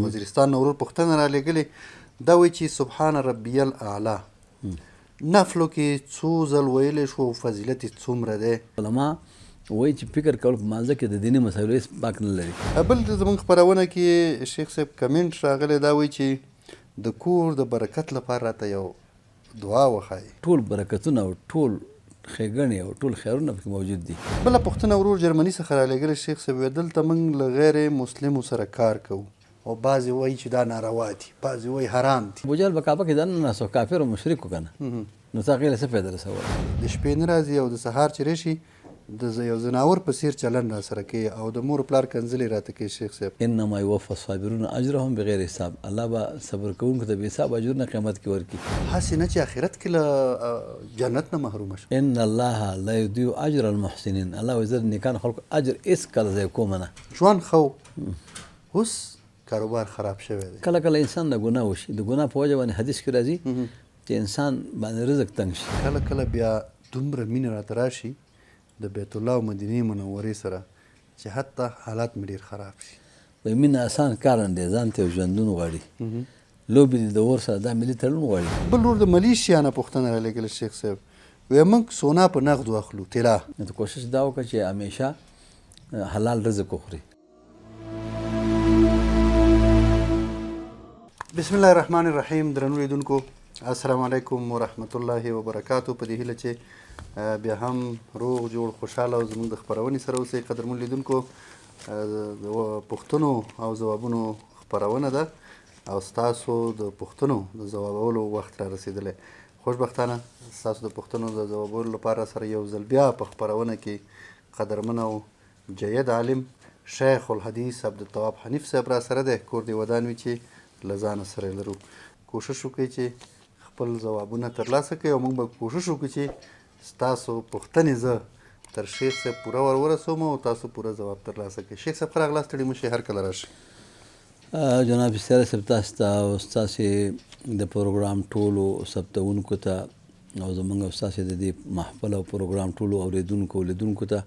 وزیرستان نه ورور پوښتنه رالیږلې دا وایي چې سبحان ربي الاعلی نفلو کې څو ځل ویلی شو او فضیلت یې څومره دی؟ علما وایي چې فکر کول په مانځه کې د دیني مسایلو هېڅ باک نه لري. بل زموږ خپرونه کې شیخ صاحب کمنټ راغلی دا وایي چې د کور د برکت لپاره راته یو دعا وښایي. ټول برکتونه او ټول ښېګڼې او ټول خیرونه پکې موجود دي. بله پوښتنه ورور جرمني څخه رالیږلې شیخ صاحب وایي دلته موږ له غیر مسلمو سره کار کوو او بعضې وایي چې دا ناروا دي، بعضې وایي حرام دي. ابوجهل په کعبه کې دننه ناست و کافر او مشرک و که نه، نو تا هغې له څه فایده رسوله؟ د شپې نه راځي او د سهار چې راشي د یو زناور په څېر چلن را سره کوي او د مور پلار کنځلې راته کوي. شیخ صاحب انما یوفی الصابرون اجرهم بغیر حساب، الله به صبر کوونکو ته بې حساب اجرونه قیامت کې ورکړي. هسې نه چې آخرت کې له جنت نه محرومه شي. ان الله لا یضیع اجر المحسنین، الله وایي زه د نیکانو خلکو اجر هېڅکله ضایع کومه نه. ژوند ښه اوس کاروبار خراب شوی دی. کله کله انسان د ګناه وشي، د ګناه په وجه باندې حدیث کې راځي چې انسان باندې رزق تنګ شي. کله کله بیا دومره مینه راته راشي د بیت الله او مدینې منورې سره چې حتی حالات مې ډېر خراب شي. وایي مینه اسان کار نه دی، ځان ته یو ژوندون غواړي. لوبې دي د اور سره دا ملي تړون غواړي. بل ورور د ملیشیا نه پوښتنه رالیږله شیخ صاحب وایي موږ سونا په نغدو اخلو طلا. ته کوشش دا وکړه چې همیشه حلال رزق وخوري. بسم الله الرحمن الرحیم. درنو لیدونکو السلام علیکم ورحمت الله وبرکاتو. په دې هیله چې بیا هم روغ جوړ خوشحاله او زموږ د خپرونې سره اوسئ. قدرمن لیدونکو د پوښتنو او ځوابونو خپرونه ده او ستاسو د پوښتنو د ځوابولو وخت را رسېدلی. خوشبختانه ستاسو د پوښتنو د ځوابولو لپاره سره یو ځل بیا په خپرونه کې قدرمن او جید عالم شیخ الحدیث عبدالتواب حنیف صاحب را سره دی. کور دې ودان وي چې له ځانه سره یې لرو. کوشش وکړئ چې خپل ځوابونه ترلاسه کړئ او موږ به کوشش وکړو چې ستاسو پوښتنې زه تر شیخ صاحب پوره ورسوم او تاسو پوره ځواب ترلاسه کړئ. شیخ صاحب ښه راغلاست، ستړي مه شئ، هر کله راشئ. جناب سیاره صاحب تاسو ته او ستاسې د پروګرام ټولو ثبتونکو ته او زموږ او ستاسې د دې محفل او پروګرام ټولو اورېدونکو لیدونکو ته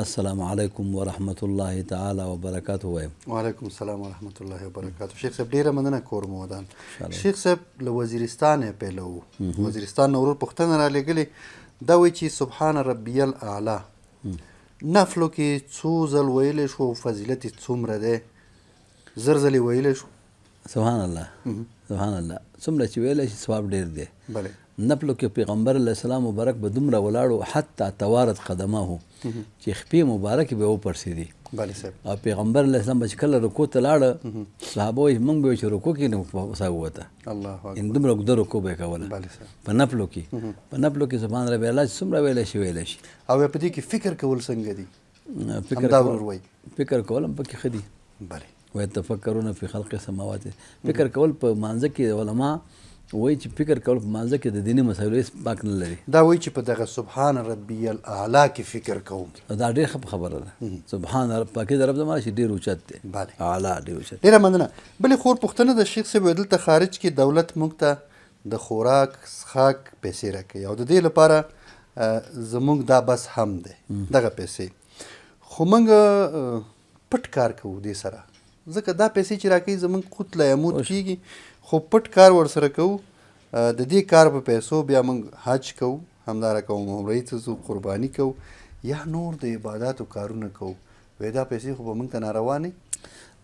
السلام علیکم ورحمت الله تعالی وبرکاته وایم. وعلیکم السلام ورحمت الله وبرکاته. شیخ صاحب ډېره مننه، کور مو ودان. شیخ صاحب له وزیرستان یې پیلوو. وزیرستان نه ورور پوښتنه رالیږلې دا وایي چې سبحان ربي الاعلی نفلو کې څو ځل ویلی شو او فضیلت یې څومره دی؟ زر ځلې ویلی شو. سبحان الله سبحان الله. څومره چې ویلی شي ثواب ډېر دی. بله نفلو کې پیغمبر علیه السلام مبارک به دومره ولاړو حتی توارت قدمه چې خپې مبارکې به وپړسېدې. بله صاحب. او پیغمبر علیه السلام به چې کله رکو ته لاړه صحابه وایي موږ به چې رکو کې نه ساه ووته. الله اکبر. یعنې دومره اوږده رکو به یې کوله. بله صاحب. په نفلو کې په نفلو کې سبحان ربي اعلی چې څومره ویلی شي ویلی شي. او په دې کې فکر کول څنګه دي؟ فکر کول هم پکې ښه دي. بله. ويتفکرون فی خلق السماوات. فکر کول په مانځه کې علما وایي چې فکر کول په مانځه کې د دیني مسایلو هېڅ باک نه لري. دا وایي چې په دغه سبحان ربي الاعلی کې فکر کوم. دا ډېر ښه خبره ده. سبحان رب پاکي د رب زما چې ډېر اوچت دی. بله. اعلی ډېر اوچت. ډېره مننه. بلې خور پوښتنه د شیخ صاحب دلته خارج کې دولت موږ ته د خوراک څښاک پیسې راکوي او د دې لپاره زموږ دا بس هم دی دغه پیسې، خو موږ پټ کار کوو دې سره، ځکه دا پیسې چې راکوي زموږ قوت لا یموت کېږي، خو پټ کار ورسره کوو. د دې کار په پیسو بیا موږ حج کوو، همدارنګه عمرې ته ځو، قرباني کوو یا نور د عباداتو کارونه کوو. وایي دا پیسې خو به موږ ته ناروا نه وي.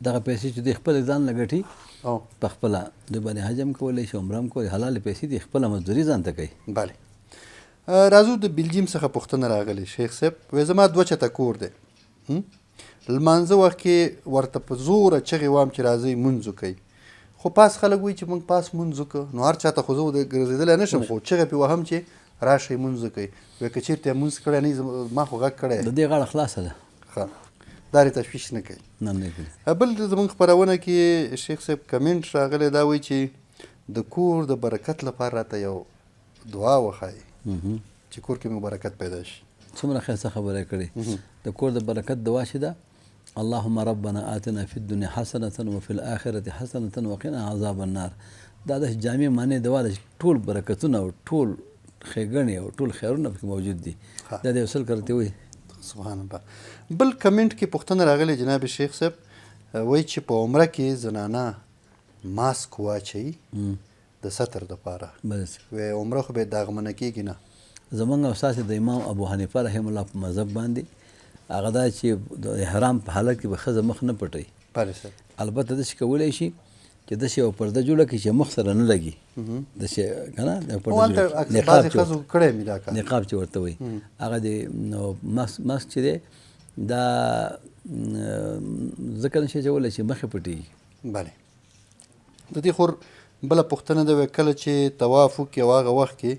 دغه پیسې چې دوی خپله ځان له ګټي په خپله دوی باندې حج هم کولی شي، عمره هم کولی، حلالې پیسې دوی خپله مزدوري ځان ته کوي. بله. راځو د بلجیم څخه پوښتنه راغلی شیخ صاحب. وایي زما 2 چته کور دی، لمانځه وخت کې ورته په زوره چغې وام چې راځئ مونځ وکئ، خو پاس خلک وایي چې موږ پاس مونځ وکړو، نو هر چاته خو زه ګرځېدلی نه شم، خو چغې پې وهم چې راشئ مونځ وکئ. وایي که چېرته یې مونځ کړی نه ما خو غږ کړی د دې غاړه خلاصه ده. ښه، دا دې تشویش نه کوي. نه نه کوي. بل زموږ خپرونه کې شیخ صاحب کمنټ راغلی دا وایي چې د کور د برکت لپاره راته یو دعا وښایي چې کور کې مې برکت پیدا شي. څومره ښایسته خبره یې کړې. د کور د برکت دعا چې ده اللهم ربنا آتنا فی الدنیا حسنة وفي الآخرة حسنة وقنا عذاب النار. دا د جامع معنی دعا ده چې ټول برکتونه او ټول ښېګڼې او ټول خیرونه پکې موجود دي. دا د یو سل کرته وایي. سبحان الله. بل کمنټ کې پوښتنه راغلی جناب شیخ صاحب، وایي چې په عمره کې زنانه ماسک واچوي د ستر دپاره بس وایي عمره خو به یې داغمنه کېږي نه. زمونږ او ستاسې د امام ابو حنیفه رحم الله په مذهب باندې هغه دا چې د احرام په حالت کې به ښځه مخ نه پټوي. بله صاحب. البته داسې کولی شي چې داسې یو پرده جوړه کړي چې مخ سره نه لګي داسې که نه بعضې ښځو کړی مې دا کار نقاب چې ورته وایي هغه د ماسک چې دی دا ځکه نشي کولی چې مخې پټېږي. بله. د دې خور بله پوښتنه ده وایي کله چې طواف وکړي او هغه وخت کې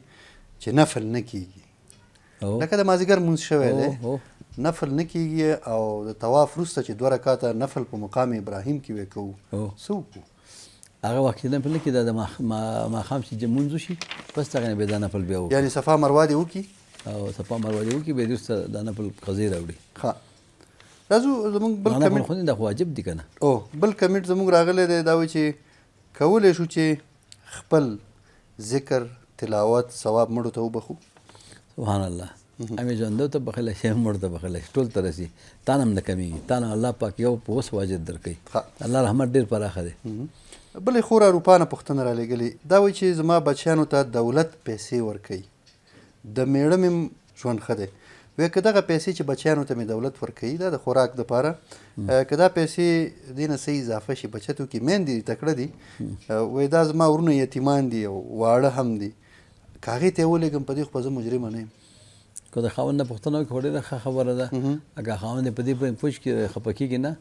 چې نفل نه کېږي لکه د مازدیګر لمونځ شوی دی نفل نه کېږي او د طواف وروسته چې 2 رکاته نفل په مقام ابراهیم کې وی کوو څه وکړو؟ هغه وخت کې نفل نه کېږي دا د ماښام چې لمونځ وشي بس هغه نه بیا دا نفل بیا وکړي یعنې صفا مروه دې وکړي او صفا مروه دې وکړي بیا دې وروسته دا نفل قضیې راوړي. ښه راځو زموږ بل نفل خو نه دا خو واجب دي که نه. بل کمیټ زموږ راغلی دی دا وایي چې کولی شو چې خپل ذکر تلاوت ثواب مړو ته وبخو؟ سبحان الله. همې ژوندو ته بخلی شي هم مړو ته بخلی شي ټول ته رسي تا نه هم نه کمیږي تا نه الله پاک یو په اوس واجب درکوي. الله رحمت ډېر پراخه دی. بلې خور اروپا نه پوښتنه رالیږلې دا وایي چې زما بچیانو ته دولت پیسې ورکوي د میړه مې ژوند ښه دی وایي که دغه پیسې چې بچیانو ته مې دولت ورکوي دا د خوراک دپاره که دا پیسې دې نه څه اضافه شي بچت وکړي میندې دي تکړه دي وایي دا زما ورونه یتیمان دي او واړه هم دي که هغې ته یې ولېږم په دې خو به زه مجرمه نه یم. که د خاوند نه پوښتنه وکړي خو ډېره ښه خبره ده. اگه خاوند یې په دې پوښ کې خفه کېږي نه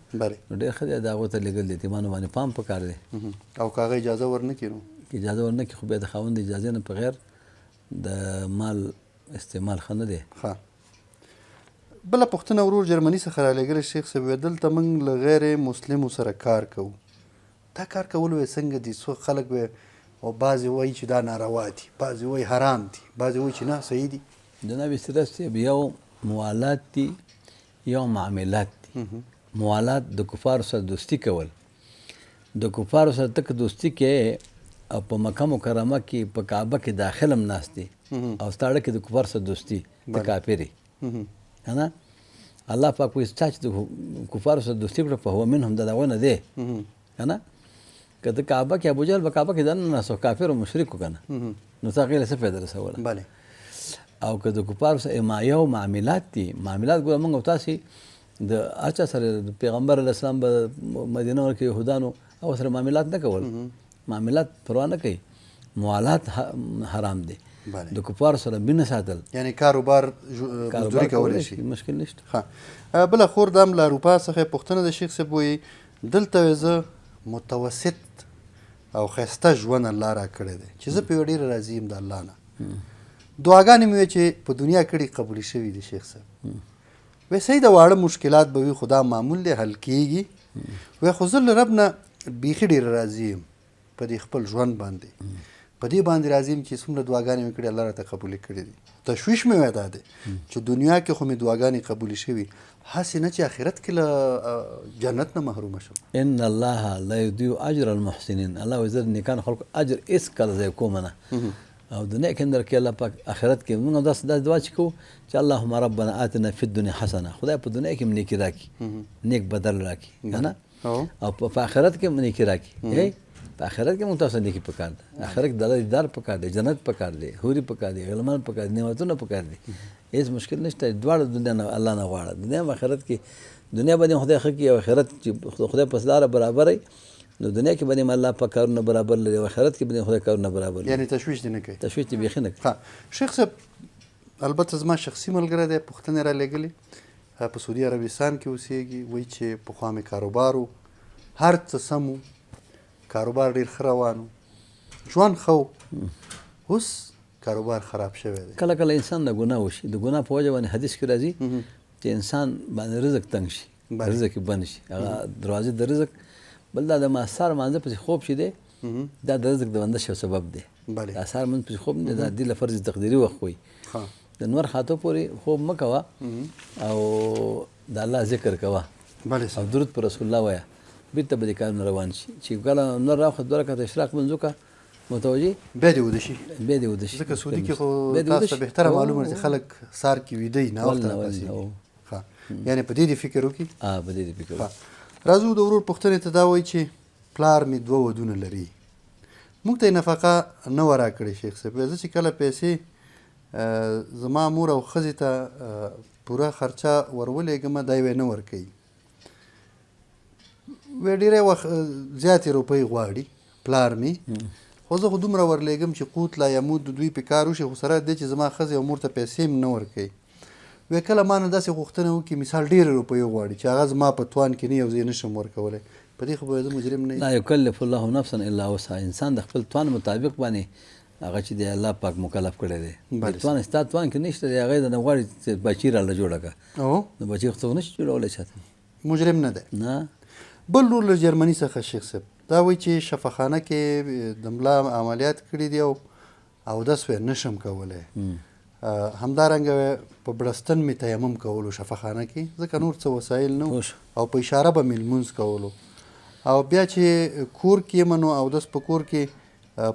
نو ډېر ښه دی د هغو ته لېږل د یتیمانو باندې پام پکار دی او که هغه اجازه ورنه کړي نو اجازه ورنه کړي خو بیا د خاوند د اجازې نه بغیر د مال استعمال ښه نه دی. ښه. بله پوښتنه ورور جرمني څخه رالیږلې شیخ صاحب وایي دلته موږ له غیر مسلمو سره کار کوو دا کار کول وایي څنګه دي څو خلک وایي او بعضې وایي چې دا ناروا دي بعضې وایي حرام دي بعضې وایي چې نه صحیح دي. جناب سیرت صاحب یو موالات دي یو معاملات دي. موالات د کفارو سره دوستي کول د کفارو سره تک دوستي کې او په مکه مکرمه کې په کعبه کې داخل هم ناست دي او ستاړه کې د کفارو سره دوستي ته کافر یې که نه الله پاک وایي چا چې د کفارو سره دوستي کړه فهو منهم د هغو نه دی که نه که د کعبه کې ابوجهل به کعبه کې دننه ناست و کافر و مشرک و که نه نو ته هغې له څه فایده رسوله او که د کفارو سره یو معاملات دي معاملات ګوره موږ او تاسې د هر چا سره د پیغمبر علیه السلام به مدینه کې یهودانو او سره معاملات نه کول معاملات پروا نه کوي موالات حرام دی د کفارو سره مینه ساتل یعنی کاروبار مزدوري کولی شي مشکل نشته. بله خور دا هم له اروپا څخه پوښتنه د شیخ صاحب وایي دلته زه متوسط او ښایسته ژوند الله را کړی دی چې زه پرې ډېره راضي یم د الله نه دعاګانې مې وایي چې په دنیا کړي قبولې شوي دي شیخ صاحب وایي صحیح د واړه مشکلات به وي خو دا معمول دی حل کېږي وایي خو زه له رب نه بیخي ډېره راضي یم په دې خپل ژوند باندې په دې باندې راضي یم چې څومره دعاګانې مې کړي الله راته قبولې کړي دي تشویش مې وایي دا دی چې دنیا کې خو مې دعاګانې قبولې شوي هسې نه چې آخرت کې له جنت نه محرومه شم. ان الله لا یضیع اجر المحسنین الله وایي زه د نیکانو خلکو اجر هېڅ کله ضایع کومه نه او د نیک اندر کې الله پاک آخرت کې موږ داسې دعا چې کوو چې اللهم ربنا آتنا فی الدنیا حسنه خدای په دنیا کې هم نیکي راکړي نیک بدل راکړي که نه او په آخرت کې هم نیکي راکړي په آخرت کې موږ تاسو نیکي پکار ده آخرت کې د الله دیدار پکار دی جنت پکار دی حوري پکار دی غلمان پکار دی نعمتونه پکار دي هېڅ مشکل نشته دواړه دنیا نه الله نه غواړه دنیا هم آخرت کې دنیا باندې خدای ښه کړي او آخرت چې خدای په لاره برابروي نو دنیا کې باندې الله پاک کارونه برابر لري او آخرت کې باندې خدای کارونه برابر لري یعنی تشویش دې نه کوي تشویش دې بیخي نه کوي. شیخ صاحب البته زما شخصي ملګری دی پوښتنې رالیږلې په سعودي عربستان کې اوسېږي وایي چې پخوا مې کاروبار و هر څه سم و کاروبار ډېر ښه روان و ژوند ښه و اوس کاروبار خراب شوی دی. کله کله انسان د ګناه وشي د ګناه په وجه باندې حدیث کې راځي چې انسان باندې رزق تنګ شي رزق یې بند شي هغه دروازې د رزق بل دا د ماسار مانځه پسې خوب شي دی دا د رزق د بنده شو سبب دی د اثار مانځه پسې خوب نه دا د فرض تقدیري وخت وي د نور خاطو پورې خوب مه کوه او د الله ذکر کوه او درود پر رسول الله وایه بیرته به دې کارونه روان شي چې کله نور راوخت 2 رکعته اشراق لمونځ وکړه متوجه بیا دې وده شي ځکه سعودي کې خو تاسو ته بهتره معلومه ده چې خلک سهار کې ویده وي ناوخته راپاڅېږي یعنې په دې دې فکر وکړي په دې دې فکر وکړي. راځو د ورور پوښتنې ته دا وایي چې پلار مې 2 ودونه لري، موږ ته یې نفقه نه وه راکړې شیخ صاحب. زه چې کله پیسې زما مور او ښځې ته پوره خرچه ورولېږم دا یې نه ورکوي. ډېری وخت زیاتې روپۍ غواړي پلار مې، خو زه خو دومره ورلېږم چې قوت لا یمود د دوی په کار وشي، خو سره دې چې زما ښځې او مور ته پیسې هم نه ورکوي. وی کله ما نه داسې غوښتنه وکړي مثال ډېرې روپۍ وغواړي چې هغه زما په توان کې نه یو زه یې نشم ورکولی، په دې خو به زه مجرم نه یم. لا یکلف الله نفسا الا وسعها. انسان د خپل توان مطابق باندې هغه چې دی الله پاک مکلف کړی دی. توان ستا توان کې نشته دی، هغه یې نه غواړي چې بچي راله جوړه کړه، نو بچي خو نشي جوړولی چاته، مجرم نه دی. نه. بل ورور له جرمني څخه شیخ صاحب دا وایي چې شفاخانه کې د ملا عملیات کړي دي او اودس یې نشم کولی، همدارنګه په بړستن مې تیمم کولو شفاخانه کې، ځکه نور څه وسایل نه او په اشاره به مې لمونځ کولو، او بیا چې کور کې یم نو اودس په کور کې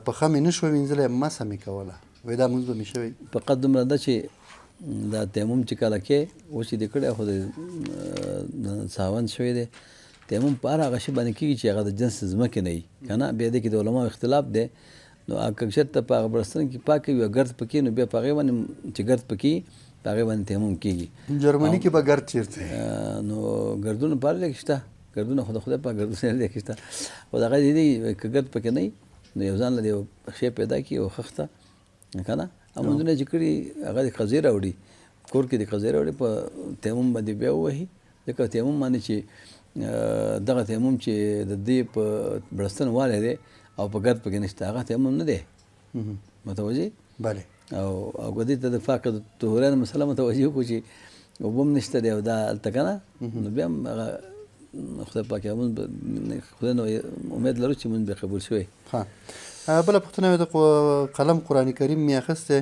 پښه مې نه شوه وینځلی، مسه مې کوله، وایي دا لمونځ به مې شوی. فقط دومره ده چې دا تیمم چې کله کې اوس یې دې کړی خو د ساوند شوی دی. تیمم په هر هغه شي باندې کېږي چې هغه د جنس ځمکې نه وي که نه، بیا دې کې د علماو اختلاف دی. نو که چېرته په هغه بړستن کې پاک وي او ګرد پکې، نو بیا په هغې باندې چې ګرد پکې په هغې باندې تیمم کېږي. جرمني کې به ګرد چېرته نو ګردونه په هر ځای کې شته، ګردونه خو د خدای پاک ګردونه هر ځای کې شته، خو د هغه دې که ګرد پکې نه وي نو یو ځان له یو شی پیدا کړي او خښته که نه. لمونځونه چې کړي هغه د قضیې راوړي، کور کې د قضیې راوړي، په تیمم باندې بیا ووهي، ځکه تیمم باندې چې دغه تیمم چې د دې په بړستن والی دی او په ګرد پکې نشته، هغه تیمم نه دی. متوجه؟ بله. او دې ته د فاقد الطهورین مسله متوجه وکړو چې اوبه هم نشته دی او دا هلته که نه، نو بیا هم هغه خدای پاک خدای نه امید لرو چې مونځ به قبول شوی. ښه. بله پوښتنه مې د قلم قرآن کریم مې اخیستی،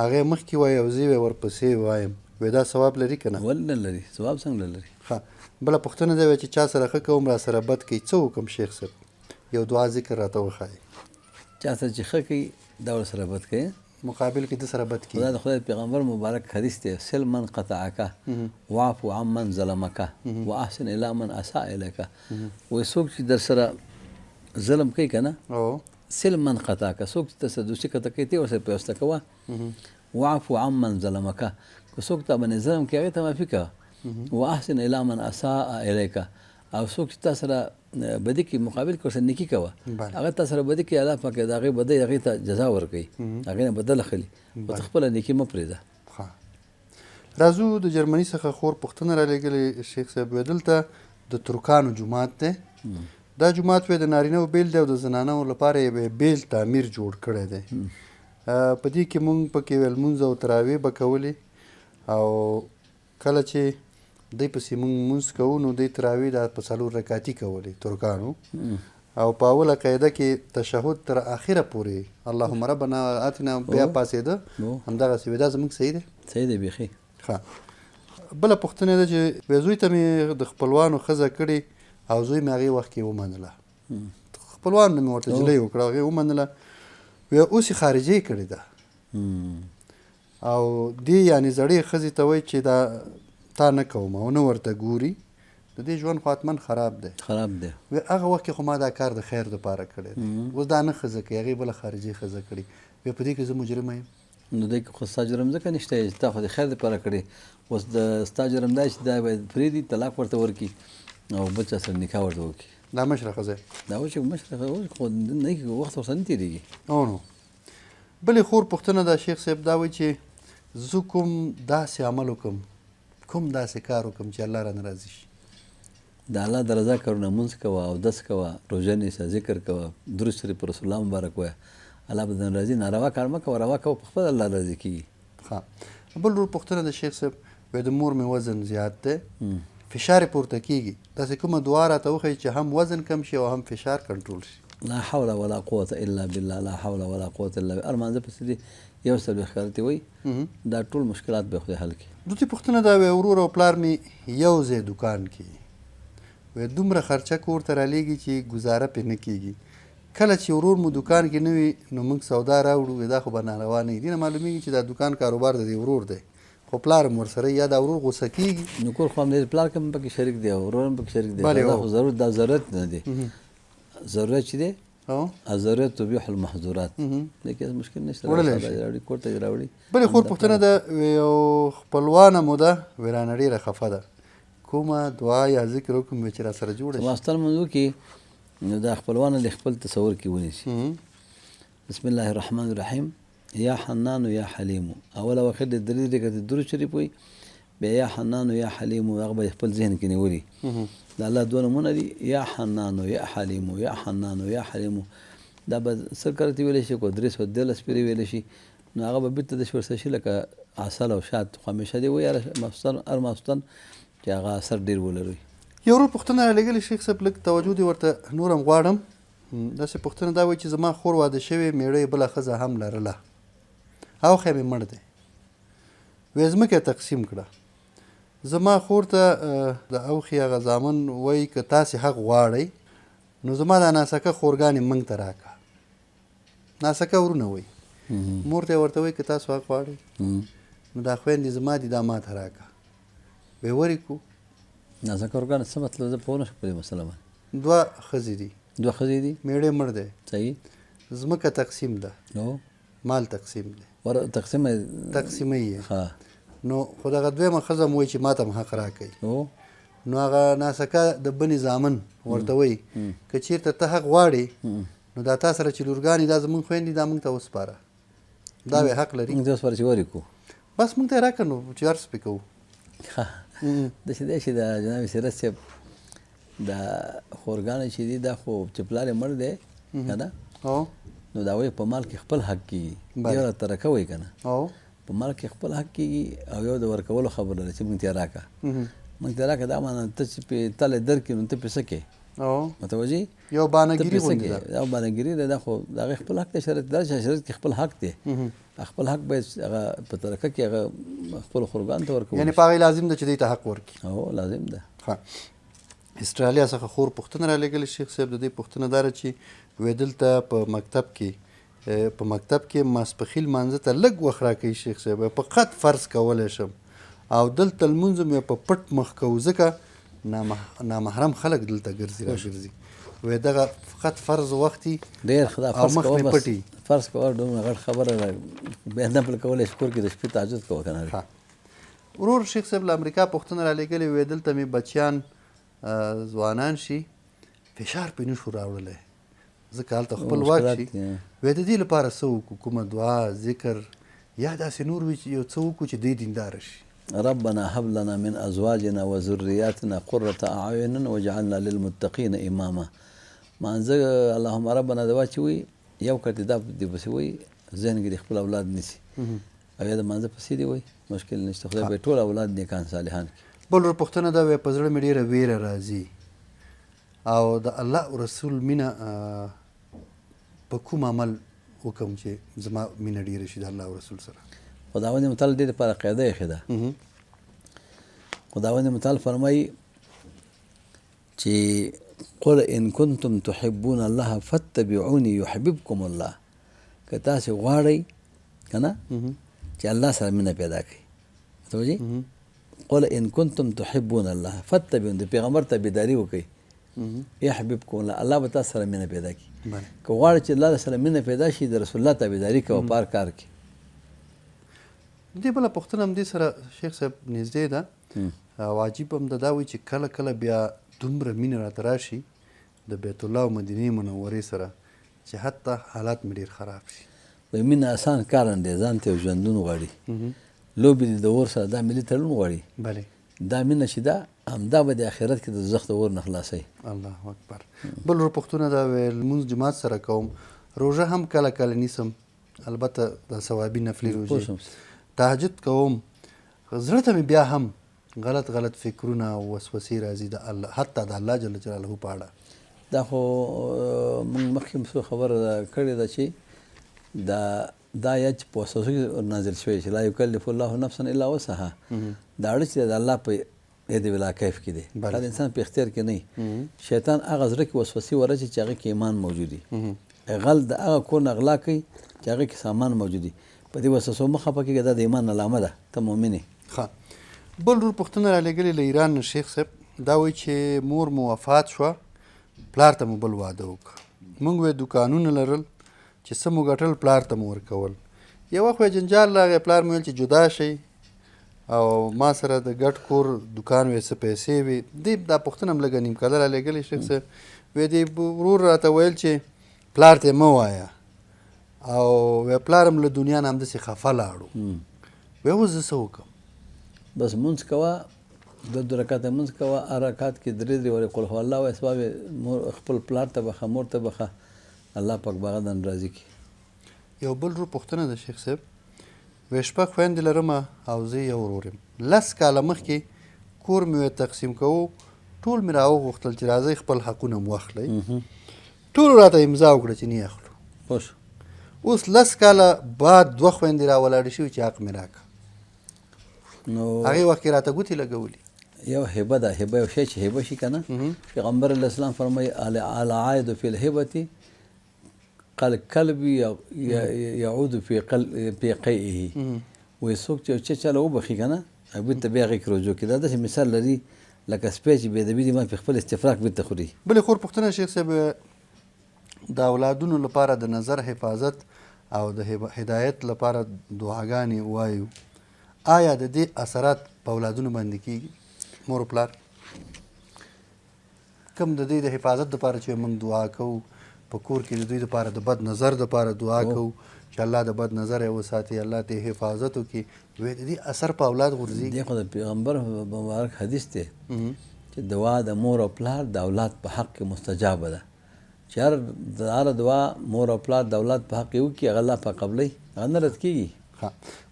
هغې مخکې وایي او زه یې ورپسې وایم، وایي دا ثواب لري که نه؟ ولې نه لري، ثواب څنګه لري. ښه. بله پوښتنه دا وایي چې چا سره ښه کوم را سره بد کوي څه وکړم شیخ صاحب؟ یو دعا ذکر راته وښایي. چا سره چې ښه کوي دا ورسره بد کوي، مقابل کې د سره بد کوي. دا د خدای پیغمبر مبارک حدیث دی، سل من قطعک واعف عمن ظلمک واحسن الی من اساء الیک. وایي څوک چې در سره ظلم کوي که نه، سل من قطعک، څوک چې درسره دوستي قطع کوي ته ورسره پیوسته کوه. واعف عمن ظلمک، که څوک تا باندې ظلم کوي هغې ته معافي کوه. واحسن الی من اساء الیک، او څوک چې تا سره بدي کوي مقابل کې ورسره نیکي کوه. هغه تا سره بدي کوي، الله پاک د هغې بدۍ هغې ته جزا ورکوي، هغې نه بدل اخلي، خو ته خپله نیکي مه پرېږده. راځو د جرمني څخه خور پوښتنه رالیږلې شیخ صاحب، وایي دلته د ترکانو جومات دی، دا جومات وایي د نارینهو بیل دی او د زنانهو لپاره یې بیل تعمیر جوړ کړی دی. په دې کې مونږ پکې لمونځ او تراویح به کولې، او کله چې دی پسې مونږ لمونځ کوو نو دی تراویح دا په 4 رکعتي کولې ترکانو، او په اوله قاعده کې تشهد تر اخره پورې اللهم ربنا آتنا بیا پاسېده، همدغسې وایي. دا زموږ صحیح دی؟ صحیح دی بیخي. ښه. بله پوښتنه ده چې زوی ته مې د خپلوانو ښځه کړې او زوی مې هغې وخت کې ومنله، خپلوانو مې ورته جلۍ وکړه، هغې ومنله، وی اوس یې خارجۍ کړې ده، او دې یعنې زړې ښځې ته وایي چې دا تا نه کوم او نه ورته ګوري، د دې ژوند خو حتما خراب دی. خراب دی. وی هغه وخت کې خو ما دا کار د خیر دپاره کړی دی، اوس دا نه ښځه کوي، هغې بله خارجۍ ښځه کړي، وی په دې کې زه مجرمه یم. نو دی خو ستا جرم ځکه نشته چې تا خو د خیر دپاره کړې، اوس د ستا جرم دا چې دا باید پرېږدي، طلاق ورته ورکړي او بل چا سره نکاح ورته وکړي. دا مشره ښځه دا و چې مشره ښځه خو نه کېږي، وخت ورسره نه تېرېږي. نو بلې خور پوښتنه ده شیخ صاحب، دا وایي چې زه کوم داسې عمل وکړم، کوم داسې کار وکړم چې الله رانه راضي شي؟ د الله د رضا کارونه لمونځ کوه، اودس کوه، روژه نیسه، ذکر کوه، درود شریف پر رسول الله مبارک وایه، الله به درنه راضي. ناروا کار مه کوه، روا کوه، په خپله الله راضي کېږي. ښه. بل ورور پوښتنه د شیخ صاحب، وایي د مور مې وزن زیات دی، فشار یې پورته کېږي، داسې کومه دعا راته وښایي چې هم وزن کم شي او هم فشار کنټرول شي؟ لا حول ولا قوة الا بالله، لا حول ولا قوة الا بالله. ارمانځه پسې دي یو څلوېښت کاله ته وایي دا ټول مشکلات به خدای حل کړي. دوی پوښتنه دا وایي ورور او پلار مې یو ځای دوکان کې، وایي دومره خرچه کور ته رالیږي چې ګزاره پرې نه کېږي، کله چې ورور مو دوکان کې نه وي نو موږ سودا راوړو، وایي دا خو به ناروا نه وي. دې نه معلومېږي چې دا دوکان کاروبار د دې ورور دی، خو خو پلار هم ورسره یا دا ورور غوسه کېږي نو کور خو هم دی پلار کې هم پکې شریک دی او ورور هم پکې شریک دی بله، دا او. خو ضرورت دا ضرورت نه دی ضرورت چې دی او الضرورت تبیح المحظورات دې کې مشکل نشته وړلی شي. راوړي کور ته یې راوړي بلې خور پوښتنه ده یو خپلوانه مو ده ویرانه ډېره خفه ده کومه دعا یا ذکر وکړم چې را سره جوړه شي ماستر منځو کې نو دا خپلوانه د خپل تصور کې ونیسي بسم الله الرحمن الرحیم یا حنان یا حلیم اول وخت د درې رکعت درود شریف وي بیا یا حنان یا حلیم هغه به خپل ذهن کې نیولي دا الله دوه نومونه دي یا حنان یا حلیم یا حنان یا حلیم دا به څه کرتی ویلی شي کو 313 پیرې ویلی شي نو هغه به بیرته د شورسه شي لکه عسل او شات خو همیشه دی وایي هر ماستن چې هغه اثر ډېر ولري یو ورور پوښتنه رالیږلې شیخ صاحب لږ توجه دې ورته نور هم غواړم داسې پوښتنه دا وایي چې زما خور واده شوې میړه یې بله ښځه هم لرله اوښی مې مړ دی وایي ځمکه یې تقسیم کړه زما خور ته د اوښې هغه زامن وایي که تاسې حق غواړئ نو زما دا ناسکه خورګانې موږ ته راکړه ناسکه ورونه وایي مور ته یې ورته وایي که تاسو حق غواړئ نو دا خویندې زما دي دا ما ته راکړه وایي ورې کړو نازکه ورګانې څه مطلب زه پوه نه شم په دې مسله باندې دوه ښځې دي دوه ښځې دي میړه مړ دی صحیح ځمکه تقسیم ده نو مال تقسیم دی ور تقسیم تقسیمه یې ها نو خو دغه دویمه ښځه م وایي چې ما ته هم حق راکوي نو نو هغه ناسکه د بنې زامن ورته وایي که چېرته ته حق غواړې نو دا تا سره چې لورګانې دا زمونږ خویندې دا موږ ته وسپاره دا وی حق لري موږ ته وسپاره چې ورې کړو بس موږ ته یې راکړه نو چې هر څه پې کوو داسې دی چې د جناب سیرت صاحب دا خورګانې چې دي دا خو چې پلار یې مړ دی که نه او نو دا وایي په مال کې خپل حق کېږي یو راته راکوئ که نه او په مال کې خپل حق کېږي او یو د ورکولو خبره ده چې موږ ته یې راکړه موږ ته یې راکړه دا معنی ته چې پې تله درکړي نو ته پې څه کوې او متوجه یو بانهګیري غوندې ده دا بانهګیري ده دا خو د هغې خپل حق دی شریعت دا چې شریعت کې خپل حق دی خپل حق باید هغه په طریقه کې هغه خپلو خورګانو ته ورکولی یعنې په هغې لازم ده چې دوی ته حق ورکړي هو لازم ده ښه استرالیا څخه خور پوښتنه رالیږلې شیخ صاحب د دې پوښتنه دا ده چې وایي دلته په مکتب کې ماسپخیل لمانځه ته لږ وخت راکوي شیخ صاحب فقط فرض کولی شم او دلته لمونځ مې په پټ مخ کوو ځکه نامحرم خلک دلته ګرځي راګرځي وایي دغه فقط فرض وختي ډېر خدا او مخ مې پټي فرض کوه دومره غټ خبره بیا نفل کولی شي کور کې د شپې تهجد کوه که نه ورور شیخ صاحب له امریکا پوښتنه رالیږلې وایي دلته مې بچیان ځوانان شي فشار پې نه شو راوړلی ځکه هلته خپلواک شي وایي د دې لپاره څه وکړو کومه دعا ذکر یا داسې نور وي چې یو څه وکړو چې دی دینداره شي ربنا هب لنا من ازواجنا وذرياتنا قرة اعين واجعلنا للمتقين اماما مانځه اللهم ربنا دوا چې وي یو کړي دا دې پسې وي ذهن کې د خپل اولاد نیسي او یا د مانځه پسې دی وي مشکل نشته خدای به ټول اولاد نیکان صالحان کړي بل ور پوښتنه دا وایي په زړه مې ډېره ویره راځي او د الله رسول مینه په کوم عمل وکړم چې زما مینه ډېره شي د الله رسول سره خداوند متعال دې لپاره قاعده ایښې ده خداوند متعال فرمایي چې قل ان کنتم تحبون الله فاتبعوني يحببكم الله که تاسې غواړئ که نه چې الله سره مینه پیدا کړئ متوجه قل ان کنتم تحبون الله فاتبعوني د پیغمبر تابعداري وکړئ يحببكم الله الله به تاسو سره مینه پیدا کړي که غواړئ چې الله سره مینه پیدا شي د رسول الله تابعداري کوه په هر کار کې دې بله پوښتنه هم دې سره شیخ صاحب نږدې ده او عجیب هم ده دا وایي چې کله کله بیا دومره مینه راته راشي د بیت الله او مدینې منورې سره چې حتی حالات مې ډېر خراب شي وایي مینه اسان کار نه دی ځان ته یو ژوندون غواړي لوبې د اور سره دا ملي تړون غواړي بلې دا مینه چې ده همدا به د آخرت کې د دوزخ د اور نه خلاصوي الله اکبر بل ور پوښتنه دا وایي لمونځ جماعت سره کوم روژه هم کله کله نیسم البته د ثوابي نفلي روژې تهجد کوم زړه ته مې بیا هم غلط فکرونه او وسوسې راځي د الله حتی د الله جل جلاله په اړه دا خو موږ مخکې څو خبره کړې ده چې دا آیت چې په وسوسو کې نازل شوی چې لا یکلف الله نفسا الا وسعها دا اړه چې د الله په ید ولا کیف کې دی دا د انسان په اختیار کې نه شیطان هغه زړه کې وسوسې ورچي چې هغه کې ایمان موجود دی غل د هغه کور نه غلا کوي چې هغه کې سامان موجود دی په دې وسوسو مخه پکې دا د ایمان علامه ده ته مؤمن یې ښه بل ورور پوښتنه رالیږلې له ایران نه شیخ صاحب دا وایي چې مور مو وفات شوه پلار ته مو بل واده وکړه موږ یې دوکانونه لرل چې څه مو ګټل پلار ته مو ورکول یو وخت جنجال راغی پلار مې ویل چې جدا شئ او ما سره د ګډ کور دوکان وې څه پیسې وې دې دا پوښتنه هم لږه نیم کاله رالیږلې شیخ صاحب وی دې ورور راته ویل چې پلار ته مه وایه او وی پلار هم له دنیا نه همداسې خفه لاړو وی اوس زه څه وکړم بس منځ کوه دو رکعته منځ کوه هر رکعت کې درې درې ورې قل هو الله وایه ثواب خپل پلار ته بخه مور ته بخه الله پاک به هغه دن راضي کړي یو بل ورور پوښتنه ده شیخ صاحب وی شپږ خویندې لرمه او زه یو ورور یم 10 کاله مخکې کور مې تقسیم کوو ټول مې راوغوښتل چې راځئ خپل حقونه مو واخلئ ټولو راته امضا وکړه چې نه اخلو خوش اوس 10 کاله بعد 2 خویندې راولاړې شوي چې حق مې راکړه نو هغې وخت کې راته ګوتې لګولي یو هبه ده هبه یو شی چې هبه شي که نه پیغمبر علیه السلام فرمایي العائد فی الهبة کالکلب یعود فی قیئه وایي څوک چې چا چاله وبخي که نه هغوی ته بیا هغې کې رجوع کړي دا داسې مثال لري لکه سپی چې بېادبي دي ما په خپل استفراق بېرته خوري بلې خور پوښتنه شیخ صاحب د اولادونو لپاره د نظر حفاظت او د هدایت لپاره دعاګانې وایو آیا د دې اثرات په اولادونو باندې کیږي مور و پلار کم د دوی د حفاظت دپاره چې موږ دعا کوو په کور کې د دوی دپاره د بد نظر دپاره دعا کوو چې الله د بد نظر یې وساتي الله ته حفاظت وکړي وایي د دې اثر په اولاد غورځي دی خو د پیغمبر مبارک حدیث دی چې دعا د مور او پلار د اولاد په حق کې مستجابه ده چې هر دعا مور او پلار د اولاد په حق کې وکړي هغه الله پاک قبلوي هغه نه رد کېږي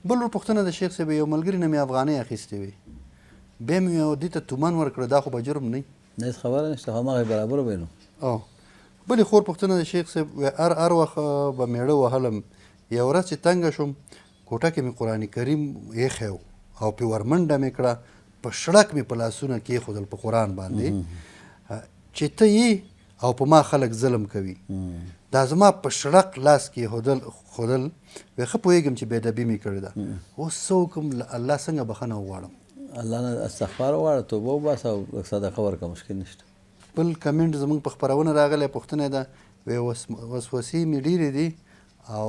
بل ور پوښتنه د شیخ صاحب یو ملګري نه مې افغانۍ اخیستې وي بیا مې یو دې ته تومن ورکړه دا خو به جرم نه وي نه هېڅ خبره نشته هماغه برابر به نو بلې خور پوښتنه د شیخ صاحب هر وخت به میړه وهلم یو ورځ چې تنګه شوم کوټه کې مې قرآن کریم ایښی و او پې ورمنډه مې کړه په سړک مې په لاسونه کېښودل په قرآن باندې چې ته یې او په ما خلک ظلم کوي دا زما په سړک لاس کې خودل وی ښه پوهېږم چې بېادبي مې کړې ده اوس څه وکړم الله څنګه بخښنه وغواړم الله نه استغفار وغواړه توبه وباسه او صدقه ورکړه مشکل نشته بل کمنټ زموږ په خپرونه راغلی پوښتنه ده وی وسوسې مې ډېرې دي او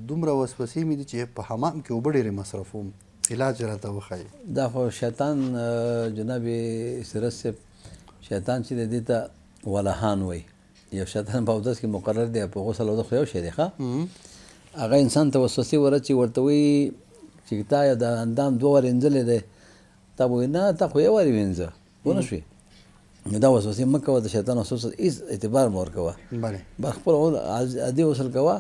دومره وسوسې مې دي چې په حمام کې اوبه ډېرې مصرفوم علاج راته وښایي دا خو شیطان جناب سیرت صاحب شیطان چې دی دې ته ولهان وایي یو شیطان په اودس کې مقرر دی په غسل اودس خو یو شی دی ښه هغه انسان ته وسوسې ورچي ورته وایي چې تا یو د اندام 2 وارې وینځلی دی تا به وایي نه تا خو یو وارې وینځه پوه نه شوې نو دا وسوسې مه کوه د شیطان وسوسه هېڅ اعتبار مه ورکوه بس خپل عادي غسل کوه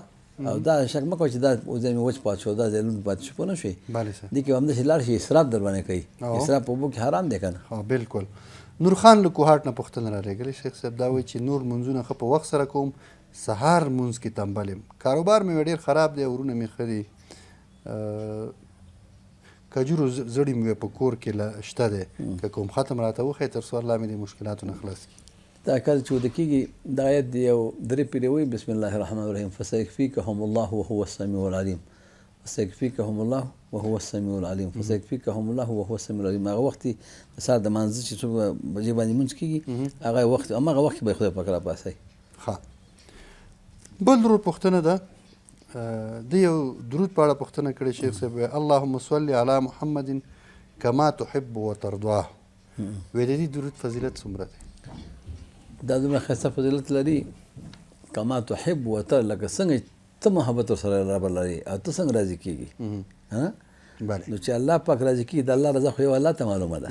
او دا شک مه کوه چې دا ځای مې وچ پاتې شو دا ځای لوند پاتې شو پوه نه شوې دې کې همداسې لاړ شي اسراف در باندې کوي اسراف په اوبو کې حرام دی که نه بالکل نور خان له کوهاټ نه پوښتنه رالیږلې شیخ صاحب دا وایي چې نور منځونه ښه په وخت سره کوم سهار منځ کې تنبل یم کاروبار مې ډېر خراب دی ورونه مې ښه دي کجورو زړي مې په کور کې شته دی که کوم ختم راته وښیي تر څو الله مې د مشکلاتو نه خلاص کړي دا کله چې وده کېږي دا آیت دی یو 3 پیرې وایي بسم الله الرحمن الرحیم فسیکفیکهم الله وهو السمیع العلیم فسیکفیکهم الله وهو السمیع العلیم فسیکفیکهم الله وهو السمیع العلیم هغه وخت د سهار د مانځه چې څوک بجې باندې مونځ کېږي هغه وخت هماغه وخت کې به یې خدای پاک راپاسی ښه بل درود پوښتنه ده د یو درود په اړه پوښتنه کړې شیخ صاحب اللهم صل علی محمد کما تحب وترضاه وایي د دې درود فضیلت څومره دی دا دومره ښایسته فضیلت لري کما تحب وتر لکه څنګه ته محبت ورسره رابر لري او ته څنګه راضي کېږي نو چې الله پاک راضي کېږي د الله رضا خو یو الله ته معلومه ده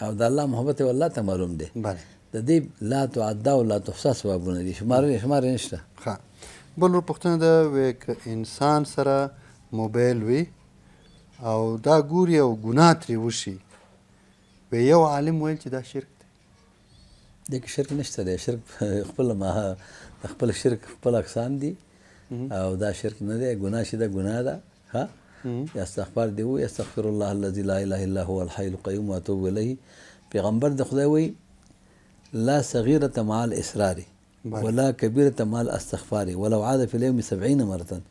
او د الله محبت یو الله ته معلوم دی د دې لا تعده او لا تحصى ثوابونه دي شمار نشته ښه بل ور پوښتنه ده وایي که انسان سره موبایل وي او دا ګوري او ګناه ترې وشي وایي یو عالم ویل چې دا شرک دې کې شرک نشته دی شرک خپل شرک خپل اقسام دي او دا شرک نه دی ګناه چې ده ګناه ده ښه یا استغفار دی وایي استغفر الله الذي لا اله الا هو الحي القيوم واتوب الیه پیغمبر د خدای وایي لا صغیرة مع الاسرار ولا کبیرة مع الاستغفار ولو عاد في اليوم 70 مرة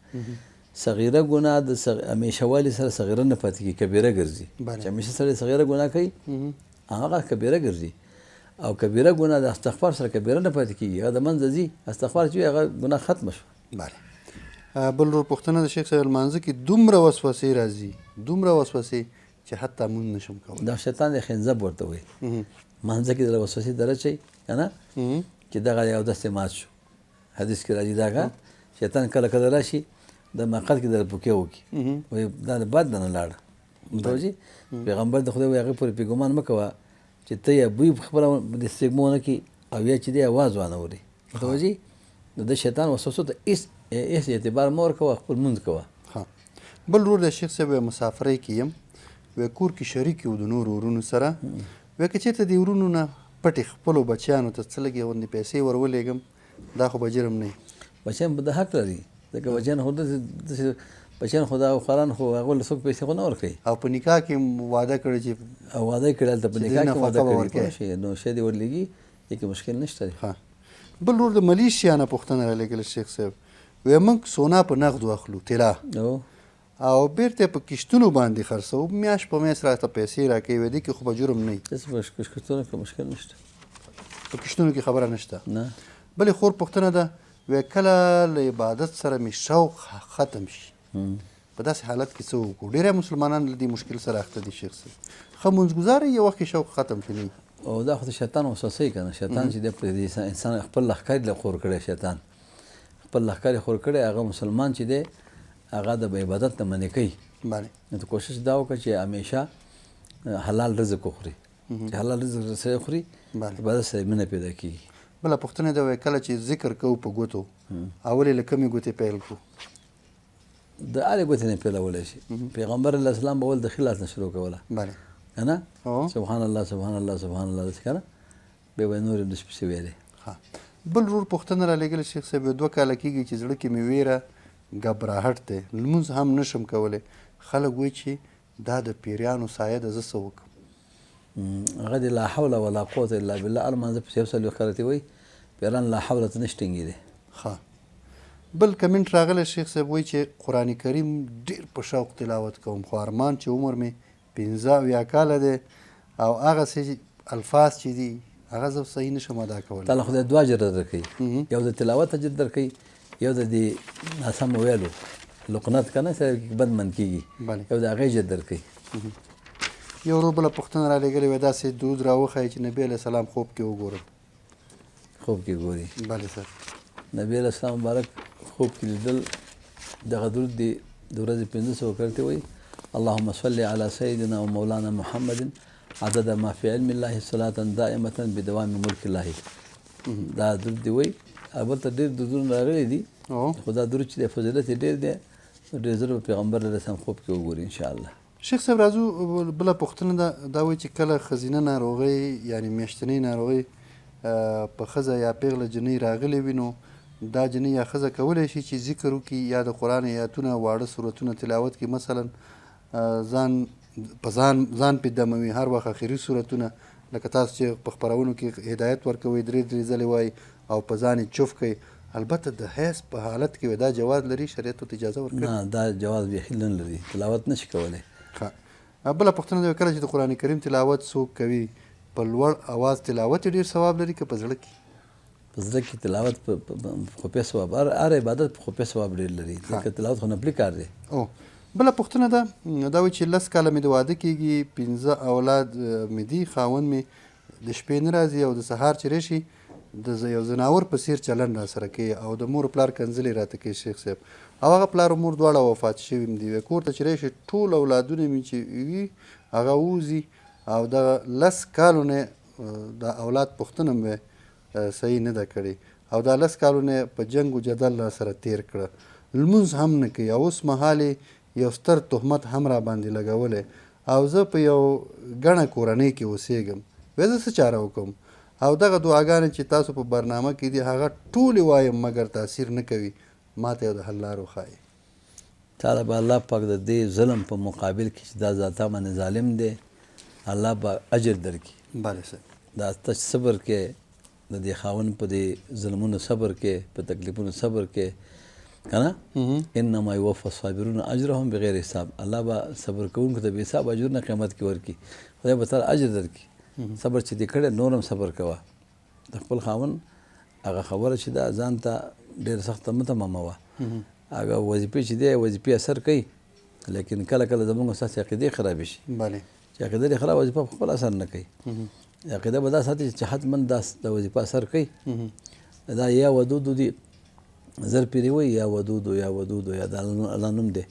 صغیره ګناه د همیشه والي سره صغیره نه پاتې کېږي، کبیره ګرځي. چې همیشه سړی صغیره ګناه کوي هغه کبیره ګرځي، او کبیره ګناه د استغفار سره کبیره نه پاتې کېږي، هغه د منځه ځي. استغفار چې هغه ګناه ختمه شوه. بله. بل ورور پوښتنه د شیخ صاحب لمانځه کې دومره وسوسې راځي، دومره وسوسې چې حتی مونږ نشم کولی. دا شیطان د خنزب ورته وایي. مانځه کې د وسوسې درچوي که نه، چې دغه یو داسې مات شو. حدیث کې راځي دغه شیطان کله کله راشي د مقعد کې در پوکې وکړي، وایي دا د بد نه لاړه. متوجه پیغمبر د خدای وایي هغې پورې پې ګمان مه کوه چې ته یا بوی خپله د استګمو ونه کړي او یا چې دی اواز وانه وري. متوجه نو د شیطان وسوسو ته هېڅ اعتبار مه ورکوه، خپل لمونځ کوه. بل ورور د شیخ صاحب مسافرۍ کې یم، وی کور کې شریک یو د نورو ورونو سره، وی که چېرته د ورونو نه پټې خپلو بچیانو ته څه لږې غوندې پیسې ور ولېږم دا خو به جرم نه وي. بچیان به د حق لري، ځکه بچیان خو داسې بچیان خو دا خوران خو هغو له څوک پیسې خو نه ورکوي. او په نکاح کې واده کړی چې واده یې کړی هلته په نکاح کې واده کړي نو شی دې ورلېږي، دې کې مشکل نشته دی. بل ورور د ملیشیا نه پوښتنه رالېږله شیخ صاحب، وی موږ سونا په نغدو اخلو طلا او بیرته په کښتونو باندې خرڅوو، میاشت په میاشت راته پیسې راکوي، وی دې کې خو به جرم نه وي. داسې په کښتونو کې مشکل نشته، په کښتونو کې خبره نشته. نه. بلې خور پوښتنه ده، وی کله له عبادت سره مې شوق ختم شي په داسې حالت کې څه وکړو؟ ډېری مسلمانان له دې مشکل سره اخته دي شیخ صاحب. ښه مونځګزاره یو وخت کې شوق ختم شي نه وي. او دا خو د شیطان وسوسه یې که نه، شیطان چې دی په انسان خپل لښکر له خور کړی، شیطان خپل لښکر یې خور کړی، هغه مسلمان چې دی هغه د عبادت نه منې کوي. نو ته کوشش دا وکړه چې همیشه حلال رزق وخوري، چې حلال رزق سره خوري عبادت سره مینه پیدا کېږي. بله پوښتنه ده، وایي کله چې ذکر کوو په ګوتو اول یې له کمې ګوتې پیل کړو؟ د هرې ګوتې نه پیلولی شي. پیغمبر علیه السلام به اول د ښي لاس نه شروع کوله که نه، سبحان الله سبحان الله سبحان الله داسې که نه، بیا به یې نورې داسې پسې ویلې. بل ورور پوښتنه رالېږله شیخ صاحب، 2 کاله کېږي چې زړه کې مې ویره ګبراهټ دی، لمونځ هم نشم کولی، خلک وایي چې دا د پیریانو سایه ده، زه څه وکړم؟ هغه د لا حول ولا قوة الا بالله المانځه پسې یو څلوېښت کرتې وایي پیران لا حول ته نشي ټینګېدی. بل کمنټ راغلی شیخ صاحب، وایي چې قرآن کریم ډېر په شوق تلاوت کوم، خو ارمان چې عمر مې 15 کاله دی او هغسې الفاظ چې دي هغه زه صحیح نشم ادا کولی. تعالی خدای 2 اجر درکوي، یو د تلاوت اجر درکوي، یو د دې ناسم ویلو لقنت که نه سره بد من کېږي، یو د هغې اجر درکوي. یو ورور بله پوښتنه رالېږلې وی داسې دود راوښایي چې نبي علیه السلام خوب کې وګورم. خوب کې ګوري؟ بله سر. نبي علیه السلام مبارک خوب کې لیدل دغه درود دی د ورځې 500 کرتې وایي اللهم صل على سيدنا ومولانا محمد عدد ما في علم الله صلاة دائمة بدوام ملك الله. دا درود دی وایي. البته ډېر دودونه راغلي دي خو دا درود چې دی فضیلت یې ډېر دی، ډېر زر به پیغمبر علیه السلام خوب کې وګوري انشاءالله. شیخ صاحب راځو بله پوښتنه ده، دا وایي چې کله ښځینه ناروغۍ یعنې میاشتنۍ ناروغۍ په ښځه یا پیغله جنۍ راغلې وي، نو دا جنۍ یا ښځه کولی شي چې ذکر وکړي یا د قرآن آیاتونه واړه صورتونه تلاوت کړي، مثلا ځان پې دموي هر وخت اخري صورتونه، لکه تاسو چې په خپرونو کې هدایت ورکوئ 3 ځلې وایي او په ځان یې چوف کوي. البته د حیض په حالت کې دا جواز لري، شریعت ورته اجازه ورکوي؟ نه، دا جواز بیخي نه لري، تلاوت نشي کولی. بله پوښتنه ده، کله چې د قرآن کریم تلاوت څوک کوي په لوړ اواز تلاوت ډېر ثواب لري که په زړه کې؟ په زړه کې تلاوت په خفیه ثواب، هر عبادت په خفیه ثواب ډېر لري، ځکه تلاوت خو نفلي کار دی. بله پوښتنه ده، دا وایي چې 10 کاله مې د واده کېږي، 15 اولاد مې دي، خاوند مې د شپې نه راځي او د سهار چې راشي د یو ځناور په څېر چلند را سره کوي او د مور پلار کنځلې راته کوي شیخ صاحب، او هغه پلار او مور دواړه وفات شوي دي. کور ته چې راشي ټول اولادونه مې چې وي هغه ووځي او دغه 10 کالو نه د اولاد پوښتنه مې صحیح نه ده کړې او دا 10 کالو نه په جنګ و جدل را سره تیر کړه، لمونځ هم نه کوي او اوس مهال یو ستر تهمت هم را باندې لګولی او زه په یو ګڼه کورنۍ کې اوسېږم، وایي زه څه چاره وکړم؟ او دغه دعاګانې چې تاسو په برنامه کې دي هغه ټولې وایم مګر تاثیر نه کوي، ما ته یو د حل لار وښایي. تعالی به الله پاک د دې ظلم په مقابل کې چې دا ذاته باندې ظالم دی الله به اجر درکړي. بله صاحب. دا ته صبر کې د دې خاوند په دې ظلمونو صبر کې، په تکلیفونو صبر کې، کنه انما یوفى الصابرون اجرهم بغیر حساب. الله به صبر کوونکو ته بې حساب اجرونه قیامت کې ورکړي. خدای به تعالی اجر درکړي. صبر چې دې کړی نور هم صبر کوه. د خپل خاوند هغه خبره چې ده ځان ته ډېره سخته مه تماموه. هغه وظیفې چې دی وظیفې اثر کوي، لیکن کله کله زموږ ستاسې عقیدې خرابې شي. چې عقیده دې خراب وظیفه په خپل اثر نه کوي. عقیده به دا ساتي چې حتما د وظیفه اثر کوي. دا یا ودودو دي زر پیری وي یا ودودو یا ودودو یا د الله نوم دی.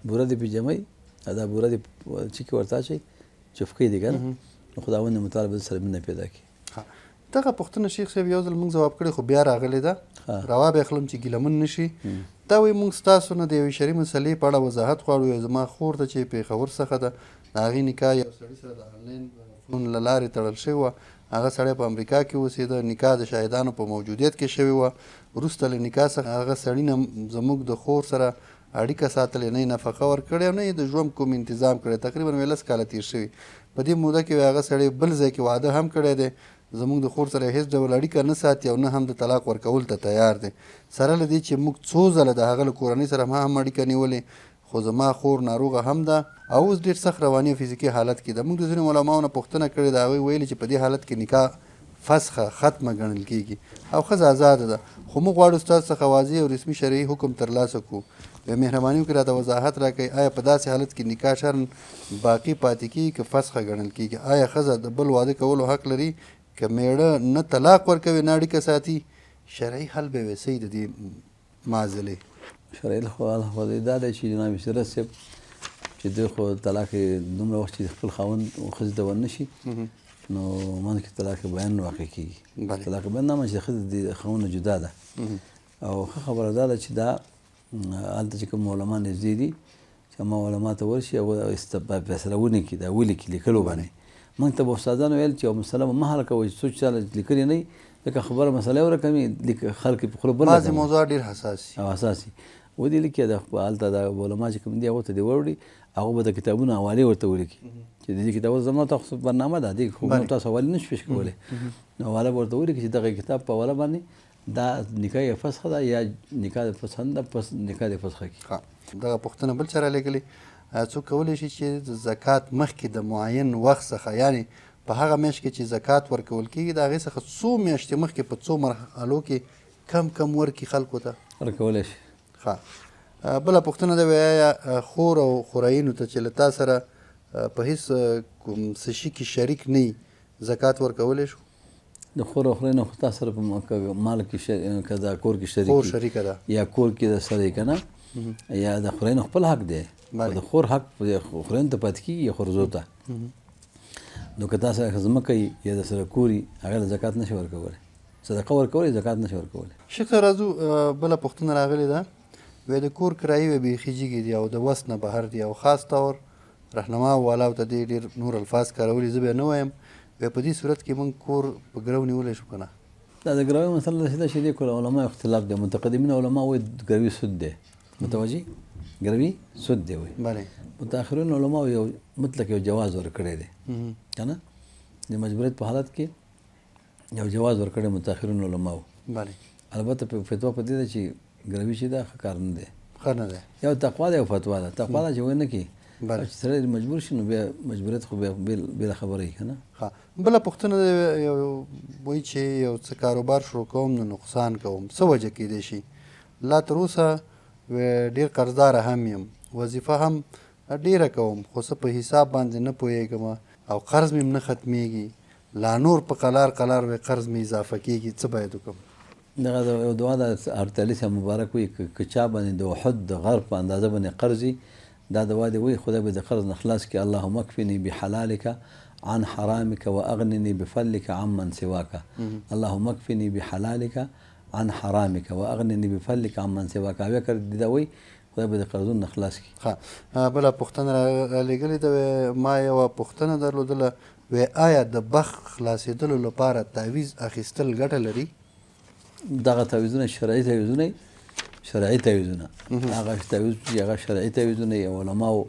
بوره دې پې جمعي دا بوره دې چې کې ورته اچوي چفکۍ دی که نه، نو خداوند متعال به سره مینه پیدا کړي. دغه پوښتنه شیخ صاحب یو ځل موږ ځواب کړی خو بیا راغلی ده، روا به اخلم چې ګیلمن نه شي. دا وایي موږ ستاسو نه د یوې شرعي مسلې په اړه وضاحت غواړو. یو زما خور ته چې پېښور څخه ده، د هغې نکاح یو سړي سره د آنلاین فون له لارې تړل شوې وه. هغه سړی په امریکا کې اوسېده، نکاح د شاهدانو په موجودیت کې شوې وه. وروسته له نکاح څخه هغه سړي نه زموږ د خور سره اړیکه ساتلې، نه یې نفقه ورکړې او نه یې د ژوند کوم انتظام کړی. تقریبا 11 کاله تېر شوي. په دې موده کې هغه سړی بل ځای کې واده هم کړی دی، زموږ د خور سره هیڅ ډول اړیکه نه ساتي او نه هم د طلاق ورکول ته تیار دی. سره له دې چې موږ څو ځله د هغه له کورنۍ سره هم اړیکه نیولې، خو زما خور ناروغه هم ده او اوس ډېر سخت رواني او فزیکي حالت کې ده. موږ د ځینو علماو نه پوښتنه کړې ده، هغوی ویلي چې په دې حالت کې نکاح فسخه ختمه ګڼل کېږي او ښځه آزاده ده. خو موږ غواړو ستاسو څخه واضح او رسمي شرعي حکم ترلاسه کړو. مهرباني وکړئ راته وضاحت راکړئ، آیا په داسې حالت کې نکاح شرعاً باقي پاتې کېږي که فسخه ګڼل کېږي؟ آیا ښځه د بل واده کولو حق لري که میړه نه طلاق ورکوي نه اړیکه ساتي؟ شرعي حل به وي صحیح د دې معضلې؟ شرعي حل خو دا دی چې جناب سیرت صاحب چې دوی خو طلاق دومره وخت چې خپل خاوند ښځې ته ورنه شي نو منځ کې طلاق بیان واقع کېږي. طلاق بیان نامه چې د ښځې د خاوند نه جدا ده. او ښه خبره دا ده چې دا هلته چې کوم علما نږدې دي چې هغه علما ته ورشي او فیصله ونکړي، دا ولیکي لیکلو باندې. موږ ته به استادانو ویل چې یو مسله مه حل کوئ چې څوک چاله لیکلې نه وي، ځکه خبره مسله یې ورکوي خلک یې په خوله بله بعضې موضوعات ډېر حساس او حساس وي. ودې لیکي هلته د علما چې کوم دي هغو ته دې وروړي، هغه به د کتابونو حوالې ورته ولیکي چې د دې کتاب زما تاسو برنامه ده، دې خو تاسو حوالې نه شو پیش کولی، نو حواله به ورته ولیکي چې دغه کتاب په حواله باندې دا نکاح یې فسخه ده یا نکاح د فسخه ده، پس نکاح د فسخه کړي. دغه پوښتنه بل چا رالیږلې، څوک کولی شي چې د زکات مخکې د معین وخت څخه، یعنې په هغه میاشت کې چې زکات ورکول کېږي د هغې څخه څو میاشتې مخکې په څو مرحلو کې کم کم ورکړي خلکو ته؟ ورکولی شي. ښه. بله پوښتنه ده، آیا خور او خورایینو ته چې له تا سره په هېڅ کوم څه شي کې شریک نه وي زکات ورکولی شو؟ د خور او خورایینو خو تا سره په مال کې که دا کور کې شریک ده یا کور کې د سره یې که نه، یا د خورایینو خپل حق دی، د خور حق خورایینو ته پاتې کېږي یا خورزو ته. نو که تا سره ځمکه وي یا د سره کور وي هغې له زکات نه شي ورکولی، صدقه ورکولی زکات نه شي ورکولی. شیخ صاحب راځو، بله پوښتنه راغلې ده، وایي د کور کرایې وی بیخي جګې دي او د وس نه بهر دي او خاص طور رهنما والاو ته دې ډېر نور الفاظ کارولي، زه بیا نه وایم. په دې صورت کې موږ کور په ګرو نیولی شو که نه؟ دا د ګروۍ مسله داسې ده چې دې کله علما اختلاف دی. متقدمین علما وایي ګروي سود دی، متوجه ګروي سود دی وایي. متأخرین علما یو مطلق یو جواز ورکړی دی که نه، د مجبوریت په حالت کې یو جواز ورکړی متأخرین علماو. البته فتوا په دې ده چې ګروي چې ده ښه کار نه دی، ښه نه دی. یو تقوا ده یو فتوا ده. تقوا ده چې وایي نه کړي، چې سړی مجبور شي نو بیا مجبوریت خو بیا بېله خبره وي که نه. بله پوښتنه ده، وایي چې یو څه کاروبار شروع کوم نو نقصان کوم، څه وجه کیدی شي؟ لا تر اوسه ډېر قرضداره هم یم، وظیفه هم ډېره کوم خو څه په حساب باندې نه پوهېږم او قرض مې نه ختمیږي، لا نور په قلار قلار قرض مې اضافه کېږي، څه باید وکړم؟ دغه یو دعا ده ارتعلي صاحب مبارک وایي که چا باندې د احد د غرب په اندازه باندې قرض وي، دا دعا دې وایي خدای به د قرض نه خلاص کړي. اللهم اکفني بحلالک عن حرامك واغنني بفضلك عمن سواك. اللهم اكفني بحلالك عن حرامك واغنني بفضلك عمن سواك. اویا کړ دا وای خدای به د قرضونو نه خلاص کړي. ها بله پوښتنه رالیږلې ده، ما یوه پوښتنه درلودله، وی آیا د بخ خلاصېدلو لپاره تعویض اخیستل ګټه لري؟ دغه تعویضونه شرعي تعویضونه هغه تعویض چې هغه شرعي تعویضونه یې علماو